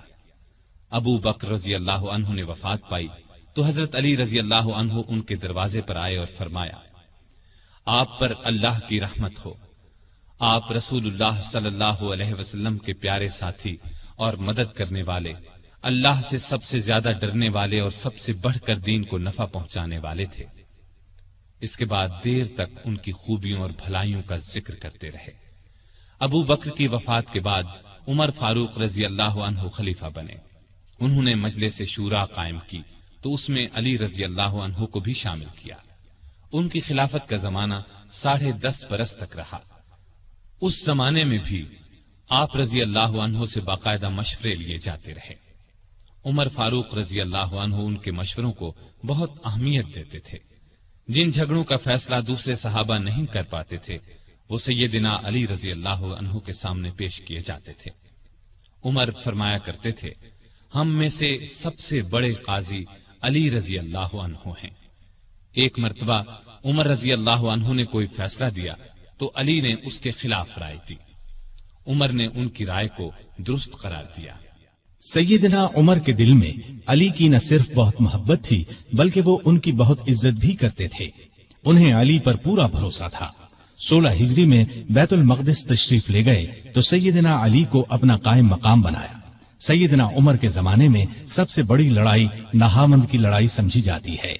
ابو بکر رضی اللہ عنہ نے وفات پائی تو حضرت علی رضی اللہ عنہ ان کے دروازے پر آئے اور فرمایا، آپ پر اللہ کی رحمت ہو، آپ رسول اللہ صلی اللہ علیہ وسلم کے پیارے ساتھی اور مدد کرنے والے، اللہ سے سب سے زیادہ ڈرنے والے اور سب سے بڑھ کر دین کو نفع پہنچانے والے تھے۔ اس کے بعد دیر تک ان کی خوبیوں اور بھلائیوں کا ذکر کرتے رہے۔ ابو بکر کی وفات کے بعد عمر فاروق رضی اللہ عنہ خلیفہ بنے۔ انہوں نے مجلس شورا قائم کی تو اس میں علی رضی اللہ عنہ کو بھی شامل کیا۔ ان کی خلافت کا زمانہ 10.5 برس تک رہا۔ اس زمانے میں بھی آپ رضی اللہ عنہ سے باقاعدہ مشورے لیے جاتے رہے۔ عمر فاروق رضی اللہ عنہ ان کے مشوروں کو بہت اہمیت دیتے تھے۔ جن جھگڑوں کا فیصلہ دوسرے صحابہ نہیں کر پاتے تھے وہ سیدنا علی رضی اللہ عنہ کے سامنے پیش کیے جاتے تھے۔ عمر فرمایا کرتے تھے، ہم میں سے سب سے بڑے قاضی علی رضی اللہ عنہ ہیں۔ ایک مرتبہ عمر رضی اللہ عنہ نے کوئی فیصلہ دیا تو علی نے اس کے خلاف رائے دی۔ عمر نے ان کی رائے کو درست قرار دیا۔ سیدنا عمر کے دل میں علی کی نہ صرف بہت محبت تھی بلکہ وہ ان کی بہت عزت بھی کرتے تھے۔ انہیں علی پر پورا بھروسہ تھا۔ 16 ہجری میں بیت المقدس تشریف لے گئے تو سیدنا علی کو اپنا قائم مقام بنایا۔ سیدنا عمر کے زمانے میں سب سے بڑی لڑائی نہامند کی لڑائی سمجھی جاتی ہے۔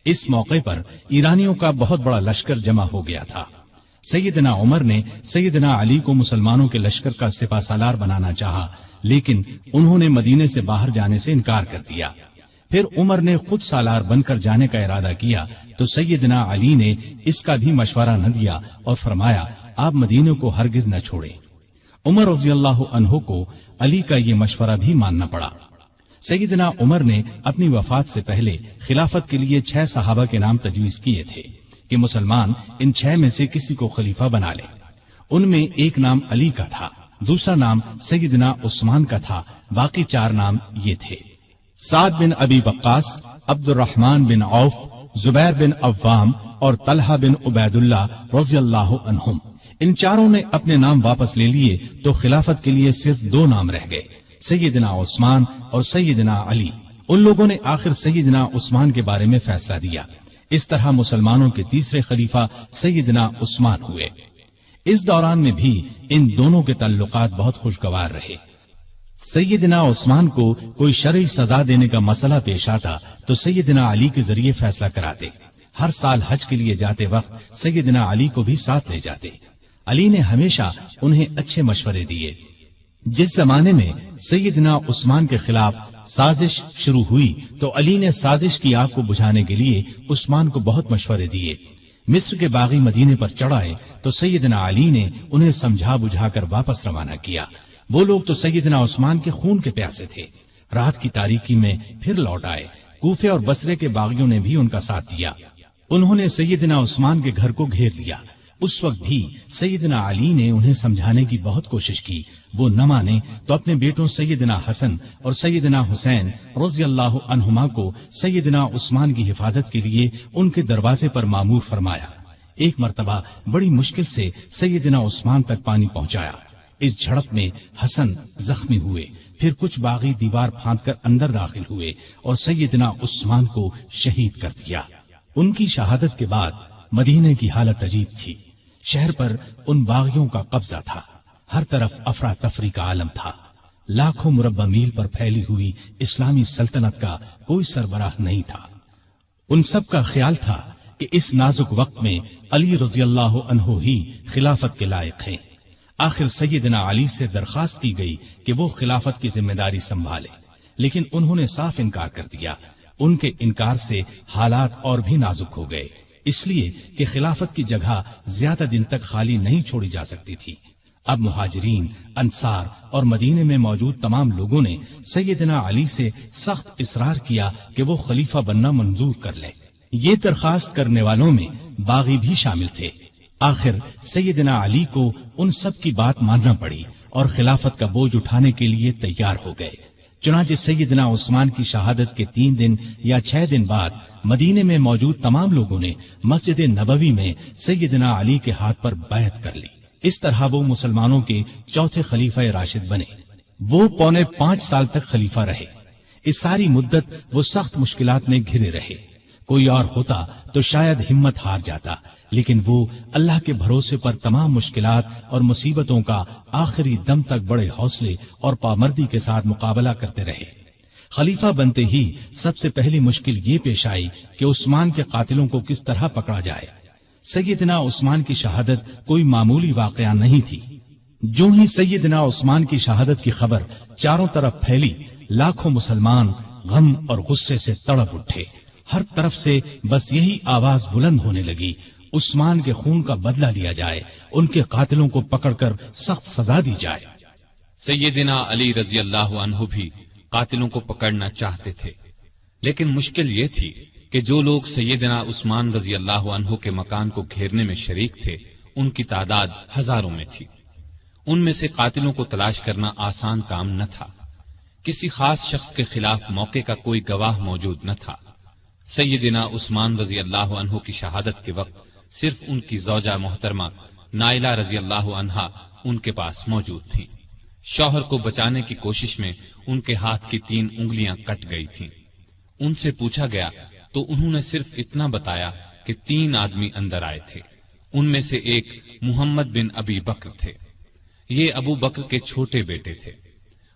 اس موقع پر ایرانیوں کا بہت بڑا لشکر جمع ہو گیا تھا۔ سیدنا عمر نے سیدنا علی کو مسلمانوں کے لشکر کا سپہ سالار بنانا چاہا لیکن انہوں نے مدینے سے باہر جانے سے انکار کر دیا۔ پھر عمر نے خود سالار بن کر جانے کا ارادہ کیا تو سیدنا علی نے اس کا بھی مشورہ نہ دیا اور فرمایا، آپ مدینے کو ہرگز نہ چھوڑیں۔ عمر رضی اللہ عنہ کو علی کا یہ مشورہ بھی ماننا پڑا۔ سیدنا عمر نے اپنی وفات سے پہلے خلافت کے لیے 6 صحابہ کے نام تجویز کیے تھے کہ مسلمان ان 6 میں سے کسی کو خلیفہ بنا لے۔ ان میں ایک نام علی کا تھا، دوسرا نام سیدنا عثمان کا تھا، باقی 4 نام یہ تھے: سعد بن ابی وقاص، عبد الرحمن بن عوف، زبیر بن عوام اور طلحہ بن عبید اللہ رضی اللہ عنہم۔ ان 4 نے اپنے نام واپس لے لیے تو خلافت کے لیے صرف 2 نام رہ گئے، سیدنا عثمان اور سیدنا علی۔ ان لوگوں نے آخر سیدنا عثمان کے بارے میں فیصلہ دیا۔ اس طرح مسلمانوں کے تیسرے خلیفہ سیدنا عثمان ہوئے۔ اس دوران میں بھی ان دونوں کے تعلقات بہت خوشگوار رہے۔ سیدنا عثمان کو کوئی شرعی سزا دینے کا مسئلہ پیش آتا تو سیدنا علی کے ذریعے فیصلہ کراتے۔ ہر سال حج کے لیے جاتے وقت سیدنا علی کو بھی ساتھ لے جاتے۔ علی نے ہمیشہ انہیں اچھے مشورے دیے۔ جس زمانے میں سیدنا عثمان کے خلاف سازش شروع ہوئی تو علی نے سازش کی آگ کو بجھانے کے لیے عثمان کو بہت مشورے دیے۔ مصر کے باغی مدینے پر چڑھائے تو سیدنا علی نے انہیں سمجھا بجھا کر واپس روانہ کیا۔ وہ لوگ تو سیدنا عثمان کے خون کے پیاسے تھے۔ رات کی تاریکی میں پھر لوٹ آئے۔ کوفے اور بصرے کے باغیوں نے بھی ان کا ساتھ دیا۔ انہوں نے سیدنا عثمان کے گھر کو گھیر لیا۔ اس وقت بھی سیدنا علی نے انہیں سمجھانے کی بہت کوشش کی۔ وہ نہ مانے تو اپنے بیٹوں سیدنا حسن اور سیدنا حسین رضی اللہ عنہما کو سیدنا عثمان کی حفاظت کے لیے ان کے دروازے پر مامور فرمایا۔ ایک مرتبہ بڑی مشکل سے سیدنا عثمان تک پانی پہنچایا۔ اس جھڑپ میں حسن زخمی ہوئے۔ پھر کچھ باغی دیوار پھاند کر اندر داخل ہوئے اور سیدنا عثمان کو شہید کر دیا۔ ان کی شہادت کے بعد مدینے کی حالت عجیب تھی۔ شہر پر ان باغیوں کا قبضہ تھا۔ ہر طرف افراتفری کا عالم تھا۔ لاکھوں مربع میل پر پھیلی ہوئی اسلامی سلطنت کا کوئی سربراہ نہیں تھا۔ ان سب کا خیال تھا کہ اس نازک وقت میں علی رضی اللہ عنہ ہی خلافت کے لائق ہیں۔ آخر سیدنا علی سے درخواست کی گئی کہ وہ خلافت کی ذمہ داری سنبھالے، لیکن انہوں نے صاف انکار کر دیا۔ ان کے انکار سے حالات اور بھی نازک ہو گئے، اس لیے کہ خلافت کی جگہ زیادہ دن تک خالی نہیں چھوڑی جا سکتی تھی۔ اب مہاجرین، انصار اور مدینے میں موجود تمام لوگوں نے سیدنا علی سے سخت اصرار کیا کہ وہ خلیفہ بننا منظور کر لیں۔ یہ درخواست کرنے والوں میں باغی بھی شامل تھے۔ آخر سیدنا علی کو ان سب کی بات ماننا پڑی اور خلافت کا بوجھ اٹھانے کے لیے تیار ہو گئے۔ چنانچہ سیدنا عثمان کی شہادت کے 3 دن یا 6 دن بعد مدینے میں موجود تمام لوگوں نے مسجد نبوی میں سیدنا علی کے ہاتھ پر بیعت کر لی۔ اس طرح وہ مسلمانوں کے چوتھے خلیفہ راشد بنے۔ وہ 4.25 سال تک خلیفہ رہے۔ اس ساری مدت وہ سخت مشکلات میں گھرے رہے۔ کوئی اور ہوتا تو شاید ہمت ہار جاتا، لیکن وہ اللہ کے بھروسے پر تمام مشکلات اور مصیبتوں کا آخری دم تک بڑے حوصلے اور پامردی کے ساتھ مقابلہ کرتے رہے۔ خلیفہ بنتے ہی سب سے پہلی مشکل یہ پیش آئی کہ عثمان کے قاتلوں کو کس طرح پکڑا جائے۔ سیدنا عثمان کی شہادت کوئی معمولی واقعہ نہیں تھی۔ جو ہی سیدنا عثمان کی شہادت کی خبر چاروں طرف پھیلی، لاکھوں مسلمان غم اور غصے سے تڑپ اٹھے۔ ہر طرف سے بس یہی آواز بلند ہونے لگی، عثمان کے خون کا بدلہ لیا جائے، ان کے قاتلوں کو پکڑ کر سخت سزا دی جائے۔ سیدنا علی رضی اللہ عنہ بھی قاتلوں کو پکڑنا چاہتے تھے، لیکن مشکل یہ تھی کہ جو لوگ سیدنا عثمان رضی اللہ عنہ کے مکان کو گھیرنے میں شریک تھے، ان کی تعداد ہزاروں میں تھی۔ ان میں سے قاتلوں کو تلاش کرنا آسان کام نہ تھا۔ کسی خاص شخص کے خلاف موقع کا کوئی گواہ موجود نہ تھا۔ سیدنا عثمان رضی اللہ عنہ کی شہادت کے وقت صرف ان کی زوجہ محترمہ نائلہ رضی اللہ عنہا ان کے پاس موجود تھیں۔ شوہر کو بچانے کی کوشش میں ان کے ہاتھ کی 3 انگلیاں کٹ گئی تھیں۔ ان سے پوچھا گیا تو انہوں نے صرف اتنا بتایا کہ 3 آدمی اندر آئے تھے۔ ان میں سے ایک محمد بن ابی بکر تھے۔ یہ ابو بکر کے چھوٹے بیٹے تھے۔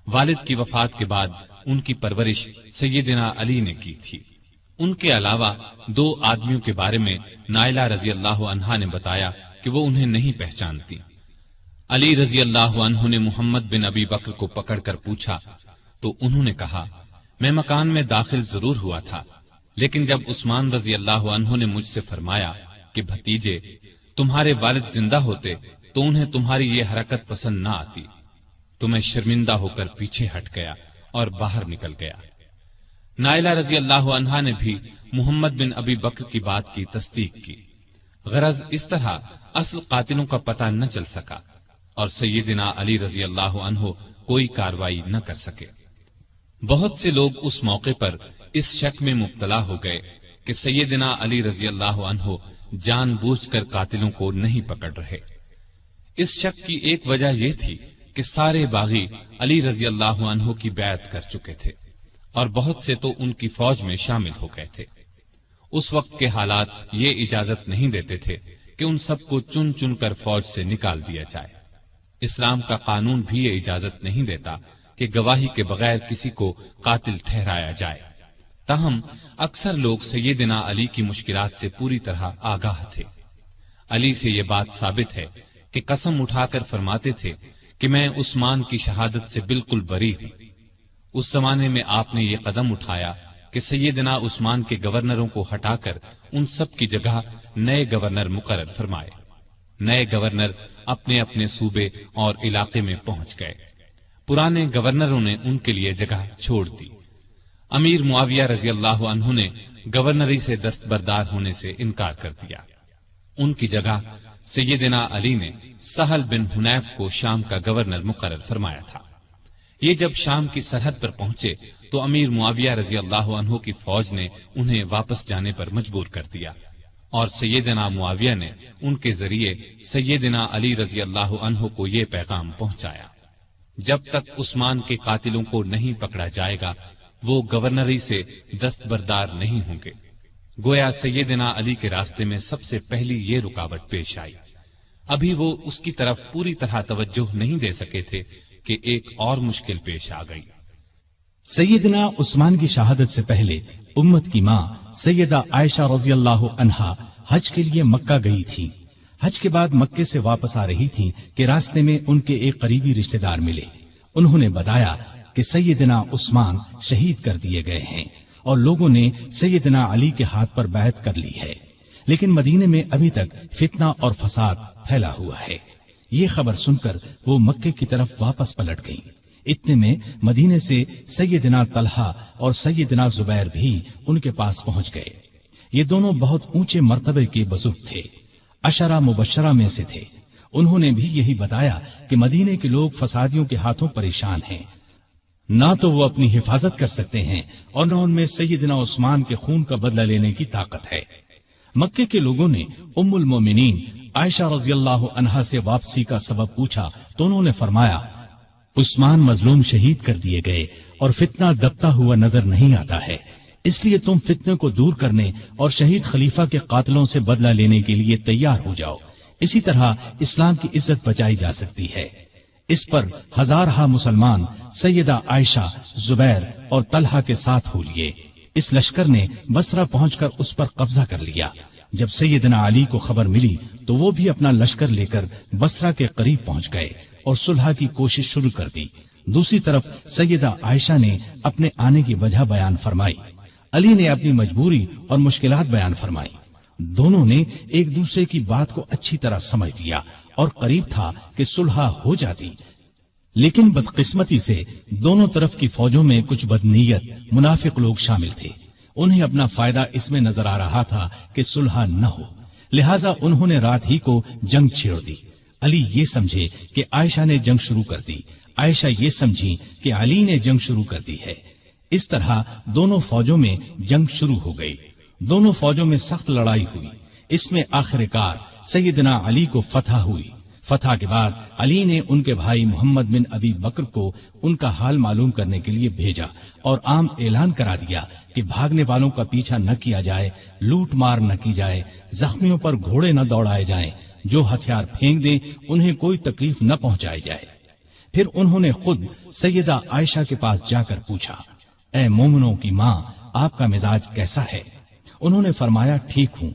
والد کی وفات کے بعد ان کی پرورش سیدنا علی نے کی تھی۔ ان کے علاوہ 2 آدمیوں کے بارے میں نائلہ رضی اللہ عنہا نے بتایا کہ وہ انہیں نہیں پہچانتی۔ علی رضی اللہ عنہ نے محمد بن ابی بکر کو پکڑ کر پوچھا تو انہوں نے کہا، میں مکان میں داخل ضرور ہوا تھا، لیکن جب عثمان رضی اللہ عنہ نے مجھ سے فرمایا کہ بھتیجے تمہارے والد زندہ ہوتے تو انہیں تمہاری یہ حرکت پسند نہ آتی، تو میں شرمندہ ہو کر پیچھے ہٹ گیا اور باہر نکل گیا۔ نائلہ رضی اللہ عنہا نے بھی محمد بن ابی بکر کی بات کی تصدیق کی۔ غرض اس طرح اصل قاتلوں کا پتہ نہ چل سکا اور سیدنا علی رضی اللہ عنہ کوئی کاروائی نہ کر سکے۔ بہت سے لوگ اس موقع پر اس شک میں مبتلا ہو گئے کہ سیدنا علی رضی اللہ عنہ جان بوجھ کر قاتلوں کو نہیں پکڑ رہے۔ اس شک کی ایک وجہ یہ تھی کہ سارے باغی علی رضی اللہ عنہ کی بیعت کر چکے تھے اور بہت سے تو ان کی فوج میں شامل ہو گئے تھے۔ اس وقت کے حالات یہ اجازت نہیں دیتے تھے کہ ان سب کو چن چن کر فوج سے نکال دیا جائے۔ اسلام کا قانون بھی یہ اجازت نہیں دیتا کہ کہ گواہی کے بغیر کسی کو قاتل ٹھہرایا جائے۔ تاہم اکثر لوگ سیدنا علی کی مشکلات سے پوری طرح آگاہ تھے۔ علی سے یہ بات ثابت ہے کہ قسم اٹھا کر فرماتے تھے کہ میں عثمان کی شہادت سے بالکل بری ہوں۔ اس زمانے میں آپ نے یہ قدم اٹھایا کہ سیدنا عثمان کے گورنروں کو ہٹا کر ان سب کی جگہ نئے گورنر مقرر فرمائے۔ نئے گورنر اپنے اپنے صوبے اور علاقے میں پہنچ گئے۔ پرانے گورنروں نے ان کے لیے جگہ چھوڑ دی۔ امیر معاویہ رضی اللہ عنہ نے گورنری سے دستبردار ہونے سے انکار کر دیا۔ ان کی جگہ سیدنا علی نے سہل بن حنیف کو شام کا گورنر مقرر فرمایا تھا۔ یہ جب شام کی سرحد پر پہنچے تو امیر معاویہ رضی اللہ عنہ کی فوج نے انہیں واپس جانے پر مجبور کر دیا، اور سیدنا معاویہ نے ان کے ذریعے سیدنا علی رضی اللہ عنہ کو یہ پیغام پہنچایا: جب تک عثمان کے قاتلوں کو نہیں پکڑا جائے گا وہ گورنری سے دستبردار نہیں ہوں گے۔ گویا سیدنا علی کے راستے میں سب سے پہلی یہ رکاوٹ پیش آئی۔ ابھی وہ اس کی طرف پوری طرح توجہ نہیں دے سکے تھے کہ ایک اور مشکل پیش آ گئی۔ سیدنا عثمان کی شہادت سے پہلے امت کی ماں سیدہ عائشہ رضی اللہ عنہا حج کے لیے مکہ گئی تھی۔ حج کے بعد مکے سے واپس آ رہی تھی کہ راستے میں ان کے ایک قریبی رشتہ دار ملے۔ انہوں نے بتایا کہ سیدنا عثمان شہید کر دیے گئے ہیں اور لوگوں نے سیدنا علی کے ہاتھ پر بیعت کر لی ہے، لیکن مدینے میں ابھی تک فتنہ اور فساد پھیلا ہوا ہے۔ یہ خبر سن کر وہ مکے کی طرف واپس پلٹ گئیں۔ اتنے میں مدینے سے سیدنا طلحہ اور سیدنا زبیر بھی ان کے پاس پہنچ گئے۔ یہ دونوں بہت اونچے مرتبے کے بزرگ تھے، عشرہ مبشرہ میں سے تھے۔ انہوں نے بھی یہی بتایا کہ مدینے کے لوگ فسادیوں کے ہاتھوں پریشان ہیں، نہ تو وہ اپنی حفاظت کر سکتے ہیں اور نہ ان میں سیدنا عثمان کے خون کا بدلہ لینے کی طاقت ہے۔ مکے کے لوگوں نے ام المومنین عائشہ رضی اللہ عنہا سے واپسی کا سبب پوچھا تو انہوں نے فرمایا: عثمان مظلوم شہید کر دیے گئے اور فتنہ دبتا ہوا نظر نہیں آتا ہے، اس لیے تم فتنے کو دور کرنے اور شہید خلیفہ کے قاتلوں سے بدلہ لینے کے لیے تیار ہو جاؤ، اسی طرح اسلام کی عزت بچائی جا سکتی ہے۔ اس پر ہزارہا مسلمان سیدہ عائشہ، زبیر اور طلحہ کے ساتھ ہو لیے۔ اس لشکر نے بصرہ پہنچ کر اس پر قبضہ کر لیا۔ جب سیدنا علی کو خبر ملی تو وہ بھی اپنا لشکر لے کر بصرہ کے قریب پہنچ گئے اور صلح کی کوشش شروع کر دی۔ دوسری طرف سیدہ عائشہ نے اپنے آنے کی وجہ بیان فرمائی، علی نے اپنی مجبوری اور مشکلات بیان فرمائی۔ دونوں نے ایک دوسرے کی بات کو اچھی طرح سمجھ لیا اور قریب تھا کہ صلح ہو جاتی، لیکن بدقسمتی سے دونوں طرف کی فوجوں میں کچھ بدنیت منافق لوگ شامل تھے۔ انہیں اپنا فائدہ اس میں نظر آ رہا تھا کہ صلح نہ ہو، لہٰذا انہوں نے رات ہی کو جنگ چھیڑ دی۔ علی یہ سمجھے کہ عائشہ نے جنگ شروع کر دی، عائشہ یہ سمجھی کہ علی نے جنگ شروع کر دی ہے۔ اس طرح دونوں فوجوں میں جنگ شروع ہو گئی۔ دونوں فوجوں میں سخت لڑائی ہوئی۔ اس میں آخر کار سیدنا علی کو فتح ہوئی۔ فتح کے بعد علی نے ان کے بھائی محمد بن ابی بکر کو ان کا حال معلوم کرنے کے لیے بھیجا اور عام اعلان کرا دیا کہ بھاگنے والوں کا پیچھا نہ کیا جائے، لوٹ مار نہ کی جائے، زخمیوں پر گھوڑے نہ دوڑائے جائیں، جو ہتھیار پھینک دیں انہیں کوئی تکلیف نہ پہنچائی جائے۔ پھر انہوں نے خود سیدہ عائشہ کے پاس جا کر پوچھا: اے مومنوں کی ماں، آپ کا مزاج کیسا ہے؟ انہوں نے فرمایا: ٹھیک ہوں۔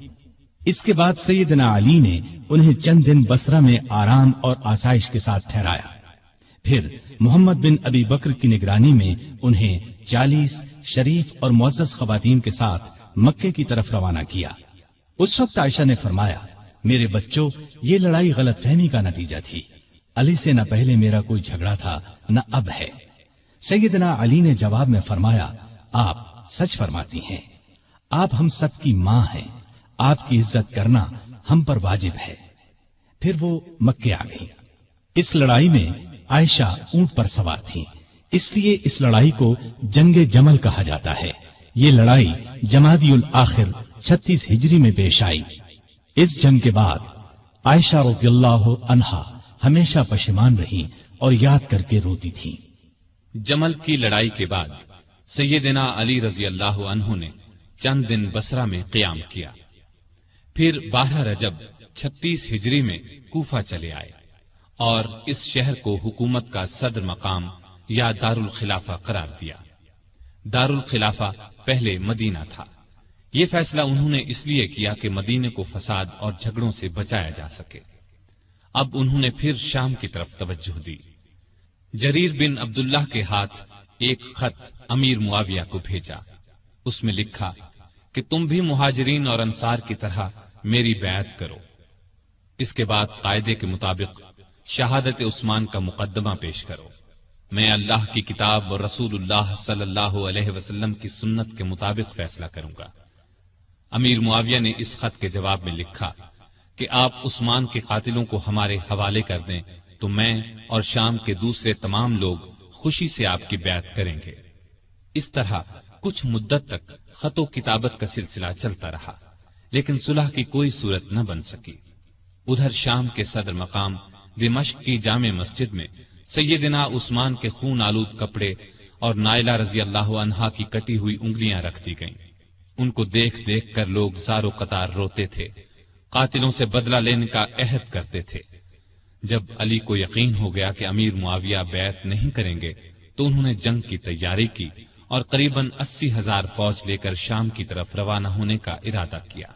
اس کے بعد سیدنا علی نے انہیں چند دن بصرہ میں آرام اور آسائش کے ساتھ ٹھہرایا۔ پھر محمد بن ابی بکر کی نگرانی میں انہیں 40 شریف اور معزز خواتین کے ساتھ مکے کی طرف روانہ کیا۔ اس وقت عائشہ نے فرمایا: میرے بچوں، یہ لڑائی غلط فہمی کا نتیجہ تھی۔ علی سے نہ پہلے میرا کوئی جھگڑا تھا نہ اب ہے۔ سیدنا علی نے جواب میں فرمایا: آپ سچ فرماتی ہیں، آپ ہم سب کی ماں ہیں، آپ کی عزت کرنا ہم پر واجب ہے۔ پھر وہ مکے آ گئی۔ اس لڑائی میں عائشہ اونٹ پر سوار تھی، اس لیے اس لڑائی کو جنگ جمل کہا جاتا ہے۔ یہ لڑائی جمادی الاخر 36 ہجری میں پیش آئی۔ اس جنگ کے بعد عائشہ رضی اللہ عنہا ہمیشہ پشیمان رہی اور یاد کر کے روتی تھی۔ جمل کی لڑائی کے بعد سیدنا علی رضی اللہ عنہ نے چند دن بصرہ میں قیام کیا۔ پھر 12 رجب 36 ہجری میں کوفہ چلے آئے اور اس شہر کو حکومت کا صدر مقام یا دارالخلافہ قرار دیا۔ دارالخلافہ پہلے مدینہ تھا۔ یہ فیصلہ انہوں نے اس لیے کیا کہ مدینے کو فساد اور جھگڑوں سے بچایا جا سکے۔ اب انہوں نے پھر شام کی طرف توجہ دی۔ جریر بن عبداللہ کے ہاتھ ایک خط امیر معاویہ کو بھیجا۔ اس میں لکھا کہ تم بھی مہاجرین اور انصار کی طرح میری بیعت کرو۔ اس کے بعد قاعدے کے مطابق شہادت عثمان کا مقدمہ پیش کرو۔ میں اللہ کی کتاب اور رسول اللہ صلی اللہ علیہ وسلم کی سنت کے مطابق فیصلہ کروں گا۔ امیر معاویہ نے اس خط کے جواب میں لکھا کہ آپ عثمان کے قاتلوں کو ہمارے حوالے کر دیں تو میں اور شام کے دوسرے تمام لوگ خوشی سے آپ کی بیعت کریں گے۔ اس طرح کچھ مدت تک خط و کتابت کا سلسلہ چلتا رہا، لیکن صلح کی کوئی صورت نہ بن سکی۔ ادھر شام کے صدر مقام دمشق کی جامع مسجد میں سیدنا عثمان کے خون آلود کپڑے اور نائلہ رضی اللہ عنہا کی کٹی ہوئی انگلیاں رکھ دی گئیں۔ ان کو دیکھ دیکھ کر لوگ زار و قطار روتے تھے، قاتلوں سے بدلہ لینے کا عہد کرتے تھے۔ جب علی کو یقین ہو گیا کہ امیر معاویہ بیعت نہیں کریں گے تو انہوں نے جنگ کی تیاری کی اور قریباً 80,000 فوج لے کر شام کی طرف روانہ ہونے کا ارادہ کیا۔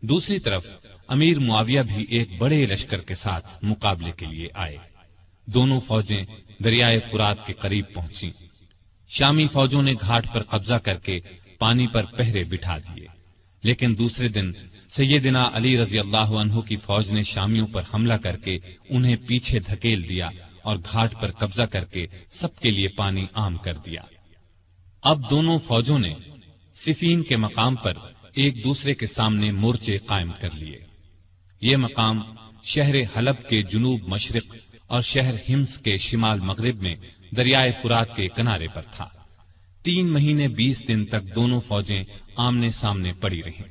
دوسری طرف امیر معاویہ بھی ایک بڑے لشکر کے ساتھ مقابلے کے لیے آئے۔ دونوں فوجیں دریائے فرات کے قریب پہنچیں۔ شامی فوجوں نے گھاٹ پر قبضہ کر کے پانی پر پہرے بٹھا دیے، لیکن دوسرے دن سیدنا علی رضی اللہ عنہ کی فوج نے شامیوں پر حملہ کر کے انہیں پیچھے دھکیل دیا اور گھاٹ پر قبضہ کر کے سب کے لیے پانی عام کر دیا۔ اب دونوں فوجوں نے صفین کے مقام پر ایک دوسرے کے سامنے مورچے قائم کر لیے۔ یہ مقام شہر حلب کے جنوب مشرق اور شہر حمص کے شمال مغرب میں دریائے فرات کے کنارے پر تھا۔ 3 مہینے 20 دن تک دونوں فوجیں آمنے سامنے پڑی رہیں۔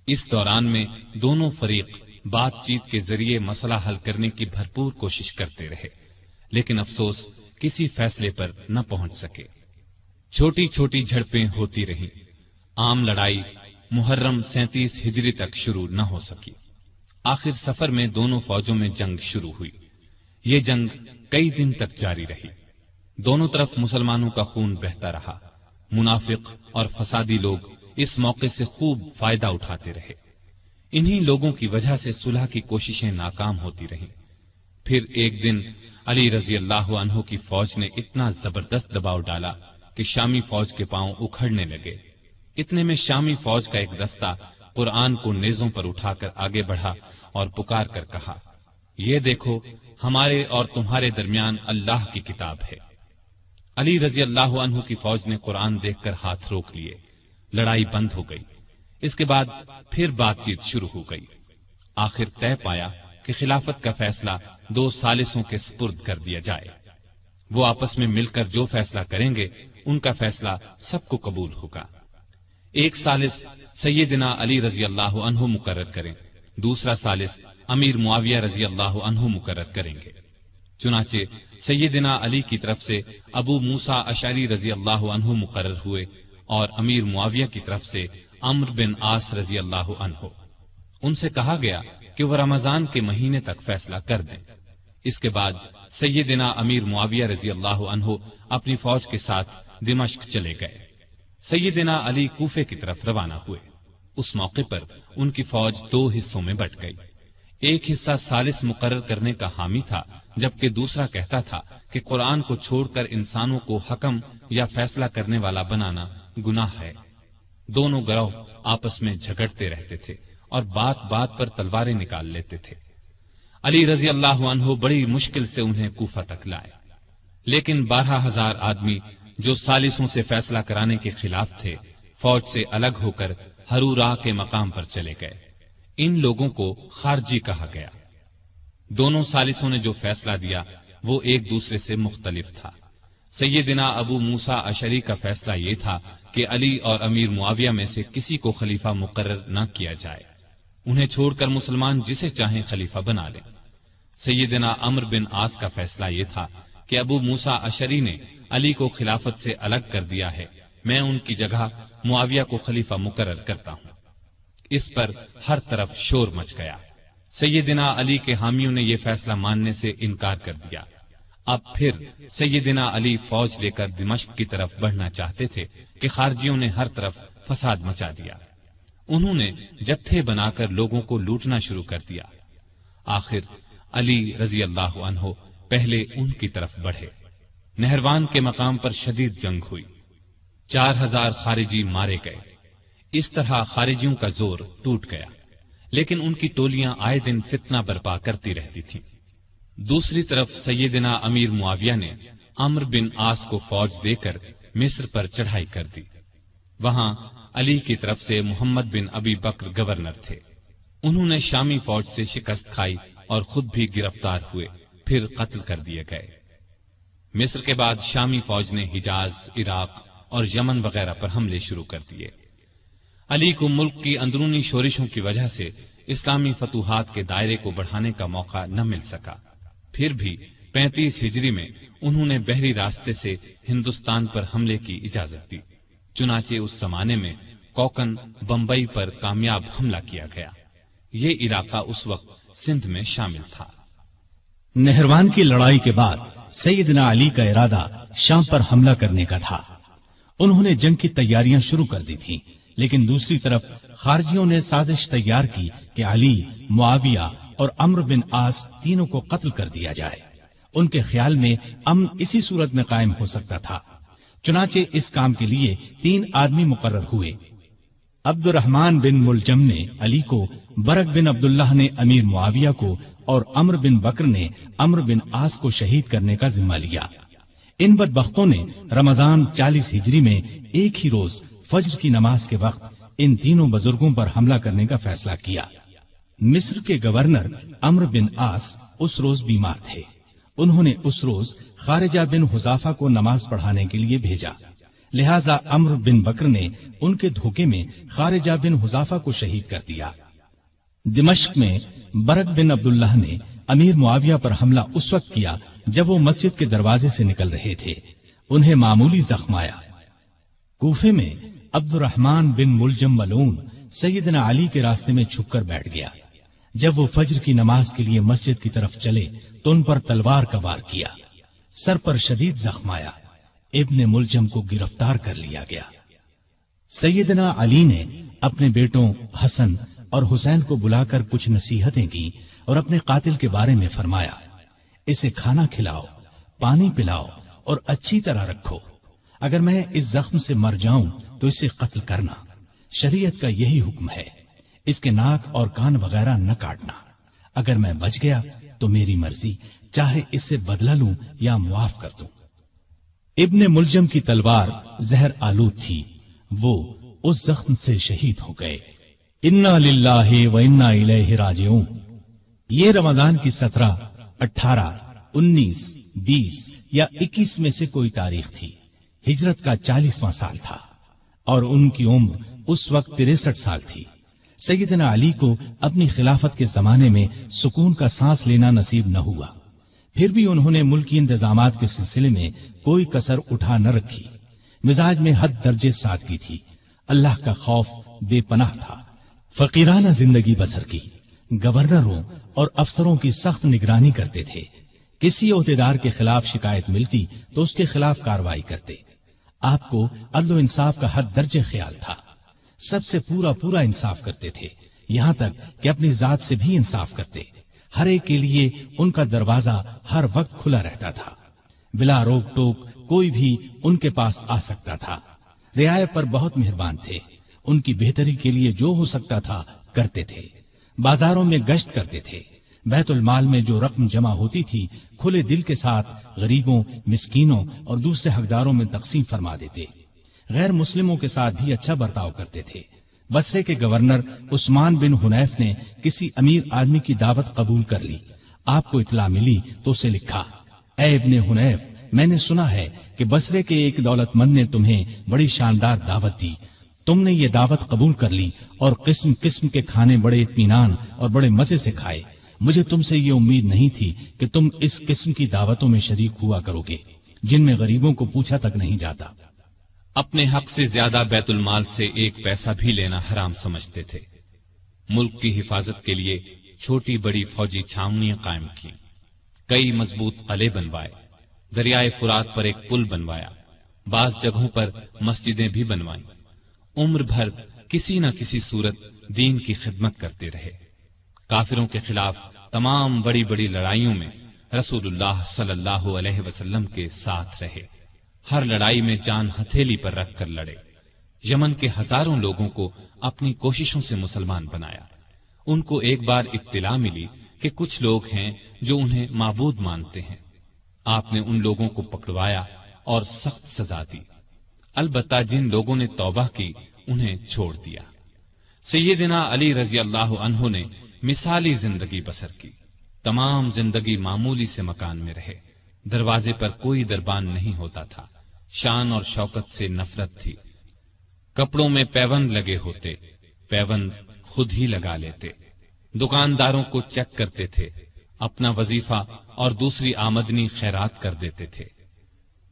اس دوران میں دونوں فریق بات چیت کے ذریعے مسئلہ حل کرنے کی بھرپور کوشش کرتے رہے، لیکن افسوس کسی فیصلے پر نہ پہنچ سکے۔ چھوٹی چھوٹی جھڑپیں ہوتی رہیں۔ عام لڑائی محرم 37 ہجری تک شروع نہ ہو سکی۔ آخر سفر میں دونوں فوجوں میں جنگ شروع ہوئی۔ یہ جنگ کئی دن تک جاری رہی۔ دونوں طرف مسلمانوں کا خون بہتا رہا۔ منافق اور فسادی لوگ اس موقع سے خوب فائدہ اٹھاتے رہے۔ انہی لوگوں کی وجہ سے صلح کی کوششیں ناکام ہوتی رہیں۔ پھر ایک دن علی رضی اللہ عنہ کی فوج نے اتنا زبردست دباؤ ڈالا کہ شامی فوج کے پاؤں اکھڑنے لگے۔ اتنے میں شامی فوج کا ایک دستہ قرآن کو نیزوں پر اٹھا کر آگے بڑھا اور پکار کر کہا، یہ دیکھو ہمارے اور تمہارے درمیان اللہ کی کتاب ہے۔ علی رضی اللہ عنہ کی فوج نے قرآن دیکھ کر ہاتھ روک لیے۔ لڑائی بند ہو گئی۔ اس کے بعد پھر بات چیت شروع ہو گئی۔ آخر طے پایا کہ خلافت کا فیصلہ 2 ثالثوں کے سپرد کر دیا جائے۔ وہ آپس میں مل کر جو فیصلہ کریں گے ان کا فیصلہ سب کو قبول ہوگا۔ ایک ثالث سیدنا علی رضی اللہ عنہ مقرر کریں، دوسرا ثالث امیر معاویہ رضی اللہ عنہ مقرر کریں گے۔ چنانچہ سیدنا علی کی طرف سے ابو موسیٰ اشعری رضی اللہ عنہ مقرر ہوئے اور امیر معاویہ کی طرف سے عمرو بن عاص رضی اللہ عنہ۔ ان سے کہا گیا کہ وہ رمضان کے مہینے تک فیصلہ کر دیں۔ اس کے بعد سیدنا امیر معاویہ رضی اللہ عنہ اپنی فوج کے ساتھ دمشق چلے گئے۔ سیدنا علی کوفے کی طرف روانہ ہوئے۔ اس موقع پر ان کی فوج 2 حصوں میں بٹ گئی۔ ایک حصہ ثالث مقرر کرنے کا حامی تھا، جبکہ دوسرا کہتا تھا کہ قرآن کو چھوڑ کر انسانوں کو حکم یا فیصلہ کرنے والا بنانا گناہ ہے۔ دونوں گروہ آپس میں جھگڑتے رہتے تھے اور بات بات پر تلواریں نکال لیتے تھے۔ علی رضی اللہ عنہ بڑی مشکل سے انہیں کوفہ تک لائے، لیکن 12,000 آدمی جو ثالثوں سے فیصلہ کرانے کے خلاف تھے فوج سے الگ ہو کر ہرورا کے مقام پر چلے گئے۔ ان لوگوں کو خارجی کہا گیا۔ دونوں ثالثوں نے جو فیصلہ دیا وہ ایک دوسرے سے مختلف تھا۔ سیدنا ابو موسیٰ اشعری کا فیصلہ یہ تھا کہ علی اور امیر معاویہ میں سے کسی کو خلیفہ مقرر نہ کیا جائے، انہیں چھوڑ کر مسلمان جسے چاہیں خلیفہ بنا لیں۔ سیدنا عمرو بن عاص کا فیصلہ یہ تھا کہ ابو موسیٰ اشعری نے علی کو خلافت سے الگ کر دیا ہے، میں ان کی جگہ معاویہ کو خلیفہ مقرر کرتا ہوں۔ اس پر ہر طرف شور مچ گیا۔ سیدنا علی کے حامیوں نے یہ فیصلہ ماننے سے انکار کر دیا۔ اب پھر سیدنا علی فوج لے کر دمشق کی طرف بڑھنا چاہتے تھے کہ خارجیوں نے ہر طرف فساد مچا دیا۔ انہوں نے جتھے بنا کر لوگوں کو لوٹنا شروع کر دیا۔ آخر علی رضی اللہ عنہ پہلے ان کی طرف بڑھے۔ نہروان کے مقام پر شدید جنگ ہوئی، 4000 خارجی مارے گئے۔ اس طرح خارجیوں کا زور ٹوٹ گیا، لیکن ان کی ٹولیاں آئے دن فتنہ برپا کرتی رہتی تھیں۔ دوسری طرف سیدنا امیر معاویہ نے عمرو بن عاص کو فوج دے کر مصر پر چڑھائی کر دی۔ وہاں علی کی طرف سے محمد بن ابی بکر گورنر تھے۔ انہوں نے شامی فوج سے شکست کھائی اور خود بھی گرفتار ہوئے، پھر قتل کر دیے گئے۔ مصر کے بعد شامی فوج نے حجاز، عراق اور یمن وغیرہ پر حملے شروع کر دیے۔ علی کو ملک کی اندرونی شورشوں کی وجہ سے اسلامی فتوحات کے دائرے کو بڑھانے کا موقع نہ مل سکا۔ پھر بھی 35 ہجری میں انہوں نے بحری راستے سے ہندوستان پر حملے کی اجازت دی۔ چنانچہ اس زمانے میں کوکن بمبئی پر کامیاب حملہ کیا گیا۔ یہ علاقہ اس وقت سندھ میں شامل تھا۔ نہروان کی لڑائی کے بعد سیدنا علی کا ارادہ شام پر حملہ کرنے کا تھا۔ انہوں نے جنگ کی تیاریاں شروع کر دی تھیں، لیکن دوسری طرف خارجیوں نے سازش تیار کی کہ علی، معاویہ اور عمرو بن عاص تینوں کو قتل کر دیا جائے۔ ان کے خیال میں امن اسی صورت میں قائم ہو سکتا تھا۔ چنانچہ اس کام کے لیے 3 آدمی مقرر ہوئے۔ عبد الرحمن بن ملجم نے علی کو، برق بن عبداللہ نے امیر معاویہ کو اور عمرو بن بکر نے عمرو بن عاص کو شہید کرنے کا ذمہ لیا۔ ان بدبختوں نے رمضان 40 ہجری میں ایک ہی روز فجر کی نماز کے وقت ان تینوں بزرگوں پر حملہ کرنے کا فیصلہ کیا۔ مصر کے گورنر عمرو بن عاص اس روز بیمار تھے۔ انہوں نے اس روز خارجہ بن حذافہ کو نماز پڑھانے کے لیے بھیجا، لہذا عمرو بن بکر نے ان کے دھوکے میں خارجہ بن حذافہ کو شہید کر دیا۔ دمشق میں برق بن عبداللہ نے امیر معاویہ پر حملہ اس وقت کیا جب وہ مسجد کے دروازے سے نکل رہے تھے۔ انہیں معمولی زخم آیا۔ کوفے میں عبد الرحمن بن ملجم ملعون سیدنا علی کے راستے میں چھپ کر بیٹھ گیا۔ جب وہ فجر کی نماز کے لیے مسجد کی طرف چلے تو ان پر تلوار کا وار کیا، سر پر شدید زخم آیا۔ ابن ملجم کو گرفتار کر لیا گیا۔ سیدنا علی نے اپنے بیٹوں حسن اور حسین کو بلا کر کچھ نصیحتیں کی اور اپنے قاتل کے بارے میں فرمایا، اسے کھانا کھلاؤ، پانی پلاؤ اور اچھی طرح رکھو۔ اگر میں اس زخم سے مر جاؤں تو اسے قتل کرنا، شریعت کا یہی حکم ہے۔ اس کے ناک اور کان وغیرہ نہ کاٹنا۔ اگر میں بچ گیا تو میری مرضی، چاہے اس سے بدلہ لوں یا معاف کر دوں۔ ابن ملجم کی تلوار زہر آلود تھی، وہ اس زخم سے شہید ہو گئے۔ انا للہ و انا الیہ راجعون۔ یہ رمضان کی 17، 18، 19، 20 یا 21 میں سے کوئی تاریخ تھی۔ ہجرت کا 40واں سال تھا اور ان کی عمر اس وقت 63 سال تھی۔ سیدنا علی کو اپنی خلافت کے زمانے میں سکون کا سانس لینا نصیب نہ ہوا، پھر بھی انہوں نے ملکی انتظامات کے سلسلے میں کوئی کسر اٹھا نہ رکھی۔ مزاج میں حد درجے سادگی تھی، اللہ کا خوف بے پناہ تھا۔ فقیرانہ زندگی بسر کی، گورنروں اور افسروں کی سخت نگرانی کرتے تھے۔ کسی عہدیدار کے خلاف شکایت ملتی تو اس کے خلاف کارروائی کرتے۔ آپ کو عدل و انصاف کا حد درجے خیال تھا، سب سے پورا انصاف کرتے تھے، یہاں تک کہ اپنی ذات سے بھی انصاف کرتے۔ ہر ایک کے لیے ان کا دروازہ ہر وقت کھلا رہتا تھا، بلا روک ٹوک کوئی بھی ان کے پاس آ سکتا تھا۔ رعایت پر بہت مہربان تھے، ان کی بہتری کے لیے جو ہو سکتا تھا کرتے تھے۔ بازاروں میں گشت کرتے تھے، بیت المال میں جو رقم جمع ہوتی تھی کھلے دل کے ساتھ غریبوں، مسکینوں اور دوسرے حقداروں میں تقسیم فرما دیتے۔ غیر مسلموں کے ساتھ بھی اچھا برتاؤ کرتے تھے۔ بصرے کے گورنر عثمان بن حنیف نے کسی امیر آدمی کی دعوت قبول کر لی۔ آپ کو اطلاع ملی تو اسے لکھا، اے ابن حنیف، میں نے سنا ہے کہ بصرے کے ایک دولت مند نے تمہیں بڑی شاندار دعوت دی، تم نے یہ دعوت قبول کر لی اور قسم قسم کے کھانے بڑے اطمینان اور بڑے مزے سے کھائے۔ مجھے تم سے یہ امید نہیں تھی کہ تم اس قسم کی دعوتوں میں شریک ہوا کرو گے جن میں غریبوں کو پوچھا تک نہیں جاتا۔ اپنے حق سے زیادہ بیت المال سے ایک پیسہ بھی لینا حرام سمجھتے تھے۔ ملک کی حفاظت کے لیے چھوٹی بڑی فوجی چھاونیاں قائم کی، کئی مضبوط قلعے بنوائے، دریائے فرات پر ایک پل بنوایا، بعض جگہوں پر مسجدیں بھی بنوائیں۔ عمر بھر کسی نہ کسی صورت دین کی خدمت کرتے رہے۔ کافروں کے خلاف تمام بڑی بڑی لڑائیوں میں رسول اللہ صلی اللہ علیہ وسلم کے ساتھ رہے، ہر لڑائی میں جان ہتھیلی پر رکھ کر لڑے۔ یمن کے ہزاروں لوگوں کو اپنی کوششوں سے مسلمان بنایا۔ ان کو ایک بار اطلاع ملی کہ کچھ لوگ ہیں جو انہیں معبود مانتے ہیں۔ آپ نے ان لوگوں کو پکڑوایا اور سخت سزا دی، البتہ جن لوگوں نے توبہ کی انہیں چھوڑ دیا۔ سیدنا علی رضی اللہ عنہ نے مثالی زندگی بسر کی، تمام زندگی معمولی سے مکان میں رہے، دروازے پر کوئی دربان نہیں ہوتا تھا، شان اور شوکت سے نفرت تھی، کپڑوں میں پیوند لگے ہوتے، پیوند خود ہی لگا لیتے، دکانداروں کو چیک کرتے تھے، اپنا وظیفہ اور دوسری آمدنی خیرات کر دیتے تھے۔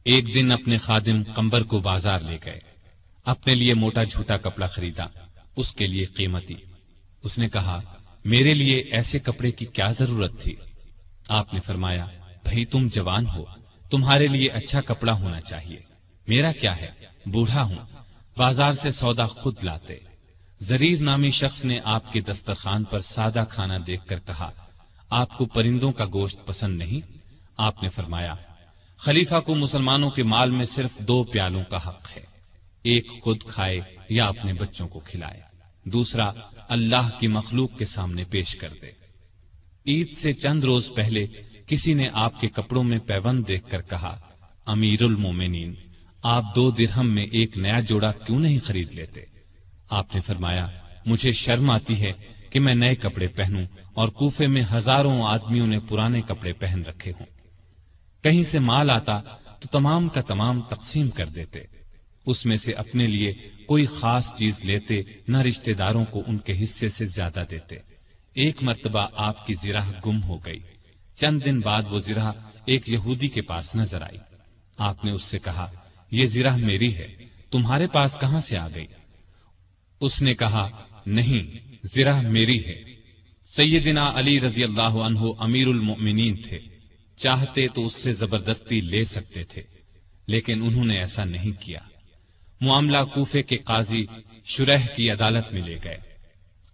ایک دن اپنے خادم قمبر کو بازار لے گئے، اپنے لیے موٹا جھوٹا کپڑا خریدا، اس کے لیے قیمتی۔ اس نے کہا، میرے لیے ایسے کپڑے کی کیا ضرورت تھی؟ آپ نے فرمایا، بھئی تم جوان ہو، تمہارے لیے اچھا کپڑا ہونا چاہیے، میرا کیا ہے، بوڑھا ہوں، بازار سے سودا خود لاتے۔ زریر نامی شخص نے آپ کے دسترخوان پر سادہ کھانا دیکھ کر کہا، آپ کو پرندوں کا گوشت پسند نہیں؟ آپ نے فرمایا، خلیفہ کو مسلمانوں کے مال میں صرف 2 پیالوں کا حق ہے، ایک خود کھائے یا اپنے بچوں کو کھلائے، دوسرا اللہ کی مخلوق کے سامنے پیش کر دے۔ عید سے چند روز پہلے کسی نے آپ کے کپڑوں میں پیوند دیکھ کر کہا، امیر المومنین، آپ 2 درہم میں ایک نیا جوڑا کیوں نہیں خرید لیتے؟ آپ نے فرمایا، مجھے شرم آتی ہے کہ میں نئے کپڑے پہنوں اور کوفے میں ہزاروں آدمیوں نے پرانے کپڑے پہن رکھے ہوں۔ کہیں سے مال آتا تو تمام کا تمام تقسیم کر دیتے، اس میں سے اپنے لیے کوئی خاص چیز لیتے نہ رشتہ داروں کو ان کے حصے سے زیادہ دیتے۔ ایک مرتبہ آپ کی زرہ گم ہو گئی، چند دن بعد وہ زرہ ایک یہودی کے پاس نظر آئی۔ آپ نے اس سے کہا، یہ زرہ میری ہے، تمہارے پاس کہاں سے آ گئی؟ اس نے کہا، نہیں، زرہ میری ہے۔ سیدنا علی رضی اللہ عنہ امیر المؤمنین تھے، چاہتے تو اس سے زبردستی لے سکتے تھے، لیکن انہوں نے ایسا نہیں کیا۔ معاملہ کوفے کے قاضی شریح کی عدالت میں لے گئے۔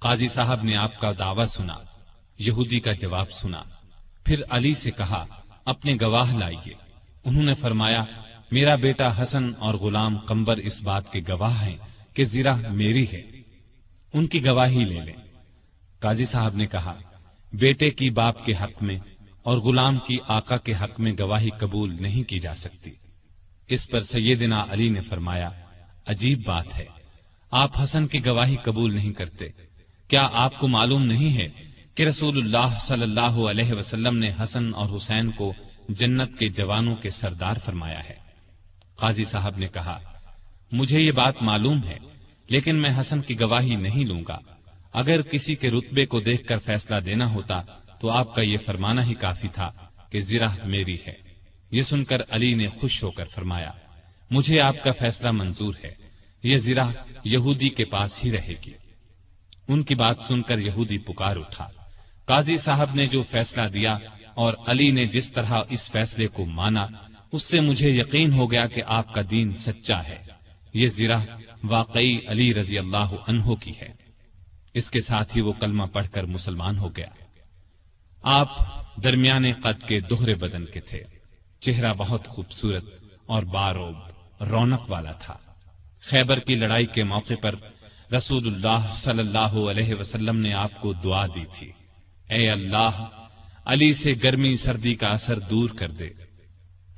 قاضی صاحب نے آپ کا دعویٰ سنا، یہودی کا جواب سنا، پھر علی سے کہا، اپنے گواہ لائیے۔ انہوں نے فرمایا، میرا بیٹا حسن اور غلام قمبر اس بات کے گواہ ہیں کہ زرہ میری ہے، ان کی گواہی لے لیں۔ قاضی صاحب نے کہا، بیٹے کی باپ کے حق میں اور غلام کی آقا کے حق میں گواہی قبول نہیں کی جا سکتی۔ اس پر سیدنا علی نے فرمایا، عجیب بات ہے، آپ حسن کی گواہی قبول نہیں کرتے، کیا آپ کو معلوم نہیں ہے کہ رسول اللہ صلی اللہ علیہ وسلم نے حسن اور حسین کو جنت کے جوانوں کے سردار فرمایا ہے؟ قاضی صاحب نے کہا، مجھے یہ بات معلوم ہے، لیکن میں حسن کی گواہی نہیں لوں گا۔ اگر کسی کے رتبے کو دیکھ کر فیصلہ دینا ہوتا تو آپ کا یہ فرمانا ہی کافی تھا کہ زرہ میری ہے۔ یہ سن کر علی نے خوش ہو کر فرمایا، مجھے آپ کا فیصلہ منظور ہے، یہ زرہ یہودی کے پاس ہی رہے گی۔ ان کی بات سن کر یہودی پکار اٹھا۔ قاضی صاحب نے جو فیصلہ دیا اور علی نے جس طرح اس فیصلے کو مانا، اس سے مجھے یقین ہو گیا کہ آپ کا دین سچا ہے، یہ زرہ واقعی علی رضی اللہ عنہ کی ہے۔ اس کے ساتھ ہی وہ کلمہ پڑھ کر مسلمان ہو گیا۔ آپ درمیانے قد کے دوہرے بدن کے تھے، چہرہ بہت خوبصورت اور باروب رونق والا تھا۔ خیبر کی لڑائی کے موقع پر رسول اللہ صلی اللہ علیہ وسلم نے آپ کو دعا دی تھی، اے اللہ، علی سے گرمی سردی کا اثر دور کر دے۔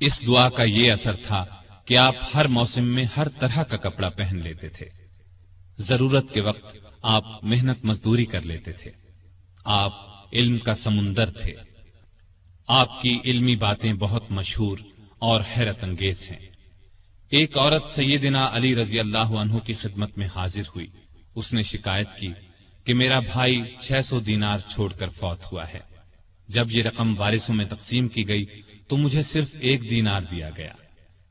اس دعا کا یہ اثر تھا کہ آپ ہر موسم میں ہر طرح کا کپڑا پہن لیتے تھے، ضرورت کے وقت آپ محنت مزدوری کر لیتے تھے۔ آپ علم کا سمندر تھے، آپ کی علمی باتیں بہت مشہور اور حیرت انگیز ہیں۔ ایک عورت سیدنا علی رضی اللہ عنہ کی خدمت میں حاضر ہوئی، اس نے شکایت کی کہ میرا بھائی 600 دینار چھوڑ کر فوت ہوا ہے، جب یہ رقم وارثوں میں تقسیم کی گئی تو مجھے صرف 1 دینار دیا گیا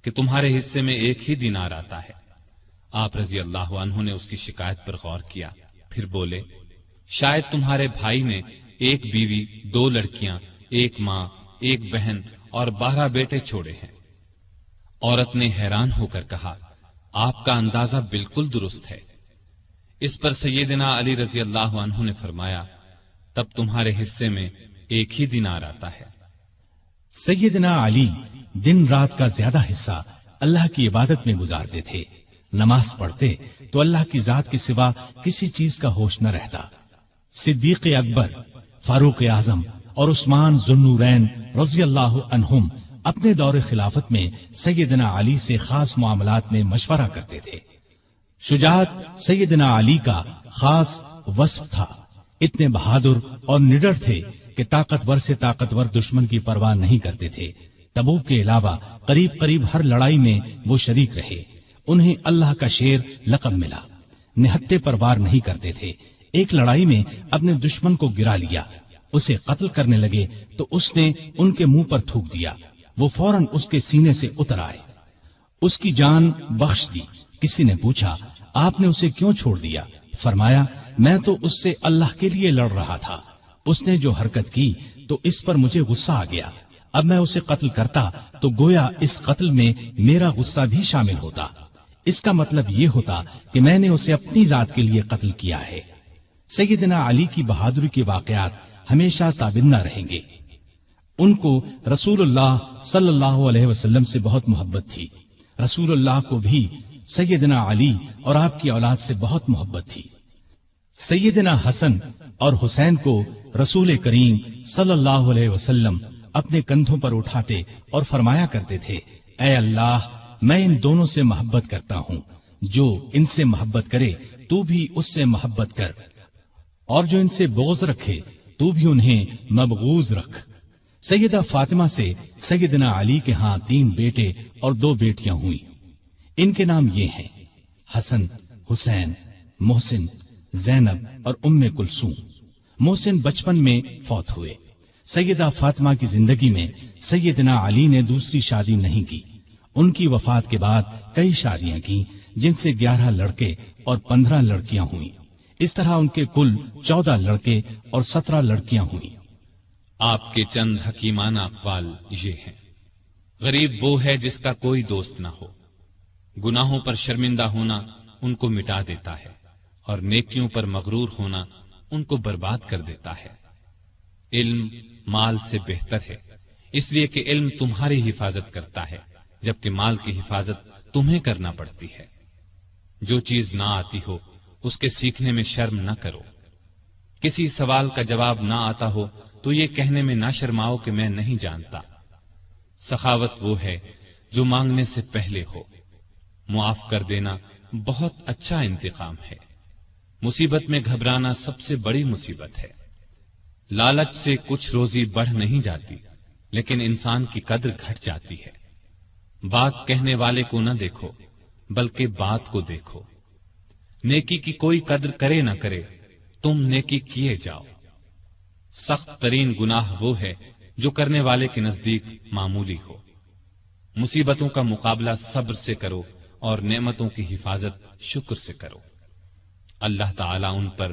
کہ تمہارے حصے میں 1 ہی دینار آتا ہے۔ آپ رضی اللہ عنہ نے اس کی شکایت پر غور کیا، پھر بولے، شاید تمہارے بھائی نے 1 بیوی، 2 لڑکیاں، 1 ماں، 1 بہن اور 12 بیٹے چھوڑے ہیں۔ عورت نے حیران ہو کر کہا، آپ کا اندازہ بالکل درست ہے۔ اس پر سیدنا علی رضی اللہ عنہ نے فرمایا، تب تمہارے حصے میں ایک ہی دینار آتا ہے۔ سیدنا علی دن رات کا زیادہ حصہ اللہ کی عبادت میں گزارتے تھے۔ نماز پڑھتے تو اللہ کی ذات کے سوا کسی چیز کا ہوش نہ رہتا۔ صدیق اکبر، فاروق اعظم اور عثمان ذو النورین رضی اللہ عنہم اپنے دور خلافت میں سیدنا علی سے خاص معاملات میں مشورہ کرتے تھے۔ شجاعت سیدنا علی کا خاص وصف تھا۔ اتنے بہادر اور نڈر تھے کہ طاقتور سے طاقتور دشمن کی پرواہ نہیں کرتے تھے۔ تبوک کے علاوہ قریب قریب ہر لڑائی میں وہ شریک رہے۔ انہیں اللہ کا شیر لقب ملا۔ نہتے پر وار نہیں کرتے تھے۔ ایک لڑائی میں اپنے دشمن کو گرا لیا، اسے قتل کرنے لگے تو اس نے ان کے منہ پر تھوک دیا، وہ فوراً اس کے سینے سے اتر آئے، اس کی جان بخش دی۔ کسی نے پوچھا، آپ نے اسے کیوں چھوڑ دیا؟ فرمایا، میں تو اس سے اللہ کے لیے لڑ رہا تھا، اس نے جو حرکت کی تو اس پر مجھے غصہ آ گیا، اب میں اسے قتل کرتا تو گویا اس قتل میں میرا غصہ بھی شامل ہوتا، اس کا مطلب یہ ہوتا کہ میں نے اسے اپنی ذات کے لیے قتل کیا ہے۔ سیدنا علی کی بہادری کے واقعات ہمیشہ تابندہ رہیں گے۔ ان کو رسول اللہ صلی اللہ علیہ وسلم سے بہت محبت تھی۔ رسول اللہ کو بھی سیدنا علی اور آپ کی اولاد سے بہت محبت تھی۔ سیدنا حسن اور حسین کو رسول کریم صلی اللہ علیہ وسلم اپنے کندھوں پر اٹھاتے اور فرمایا کرتے تھے، اے اللہ، میں ان دونوں سے محبت کرتا ہوں، جو ان سے محبت کرے تو بھی اس سے محبت کر، اور جو ان سے بغض رکھے تو بھی انہیں مبغوض رکھ۔ سیدہ فاطمہ سے سیدنا علی کے ہاں 3 بیٹے اور 2 بیٹیاں ہوئیں۔ ان کے نام یہ ہیں حسن، حسین، محسن، زینب اور ام کلثوم۔ محسن بچپن میں فوت ہوئے۔ سیدہ فاطمہ کی زندگی میں سیدنا علی نے دوسری شادی نہیں کی۔ ان کی وفات کے بعد کئی شادیاں کی، جن سے 11 لڑکے اور 15 لڑکیاں ہوئیں۔ اس طرح ان کے کل 14 لڑکے اور 17 لڑکیاں ہوئیں۔ آپ کے چند حکیمانہ اقوال یہ ہیں، غریب وہ ہے جس کا کوئی دوست نہ ہو، گناہوں پر شرمندہ ہونا ان کو مٹا دیتا ہے، اور نیکیوں پر مغرور ہونا ان کو برباد کر دیتا ہے۔ علم مال سے بہتر ہے، اس لیے کہ علم تمہاری حفاظت کرتا ہے، جبکہ مال کی حفاظت تمہیں کرنا پڑتی ہے۔ جو چیز نہ آتی ہو اس کے سیکھنے میں شرم نہ کرو۔ کسی سوال کا جواب نہ آتا ہو تو یہ کہنے میں نہ شرماؤ کہ میں نہیں جانتا۔ سخاوت وہ ہے جو مانگنے سے پہلے ہو۔ معاف کر دینا بہت اچھا انتقام ہے۔ مصیبت میں گھبرانا سب سے بڑی مصیبت ہے۔ لالچ سے کچھ روزی بڑھ نہیں جاتی، لیکن انسان کی قدر گھٹ جاتی ہے۔ بات کہنے والے کو نہ دیکھو، بلکہ بات کو دیکھو۔ نیکی کی کوئی قدر کرے نہ کرے، تم نیکی کیے جاؤ۔ سخت ترین گناہ وہ ہے جو کرنے والے کے نزدیک معمولی ہو۔ مصیبتوں کا مقابلہ صبر سے کرو اور نعمتوں کی حفاظت شکر سے کرو۔ اللہ تعالیٰ ان پر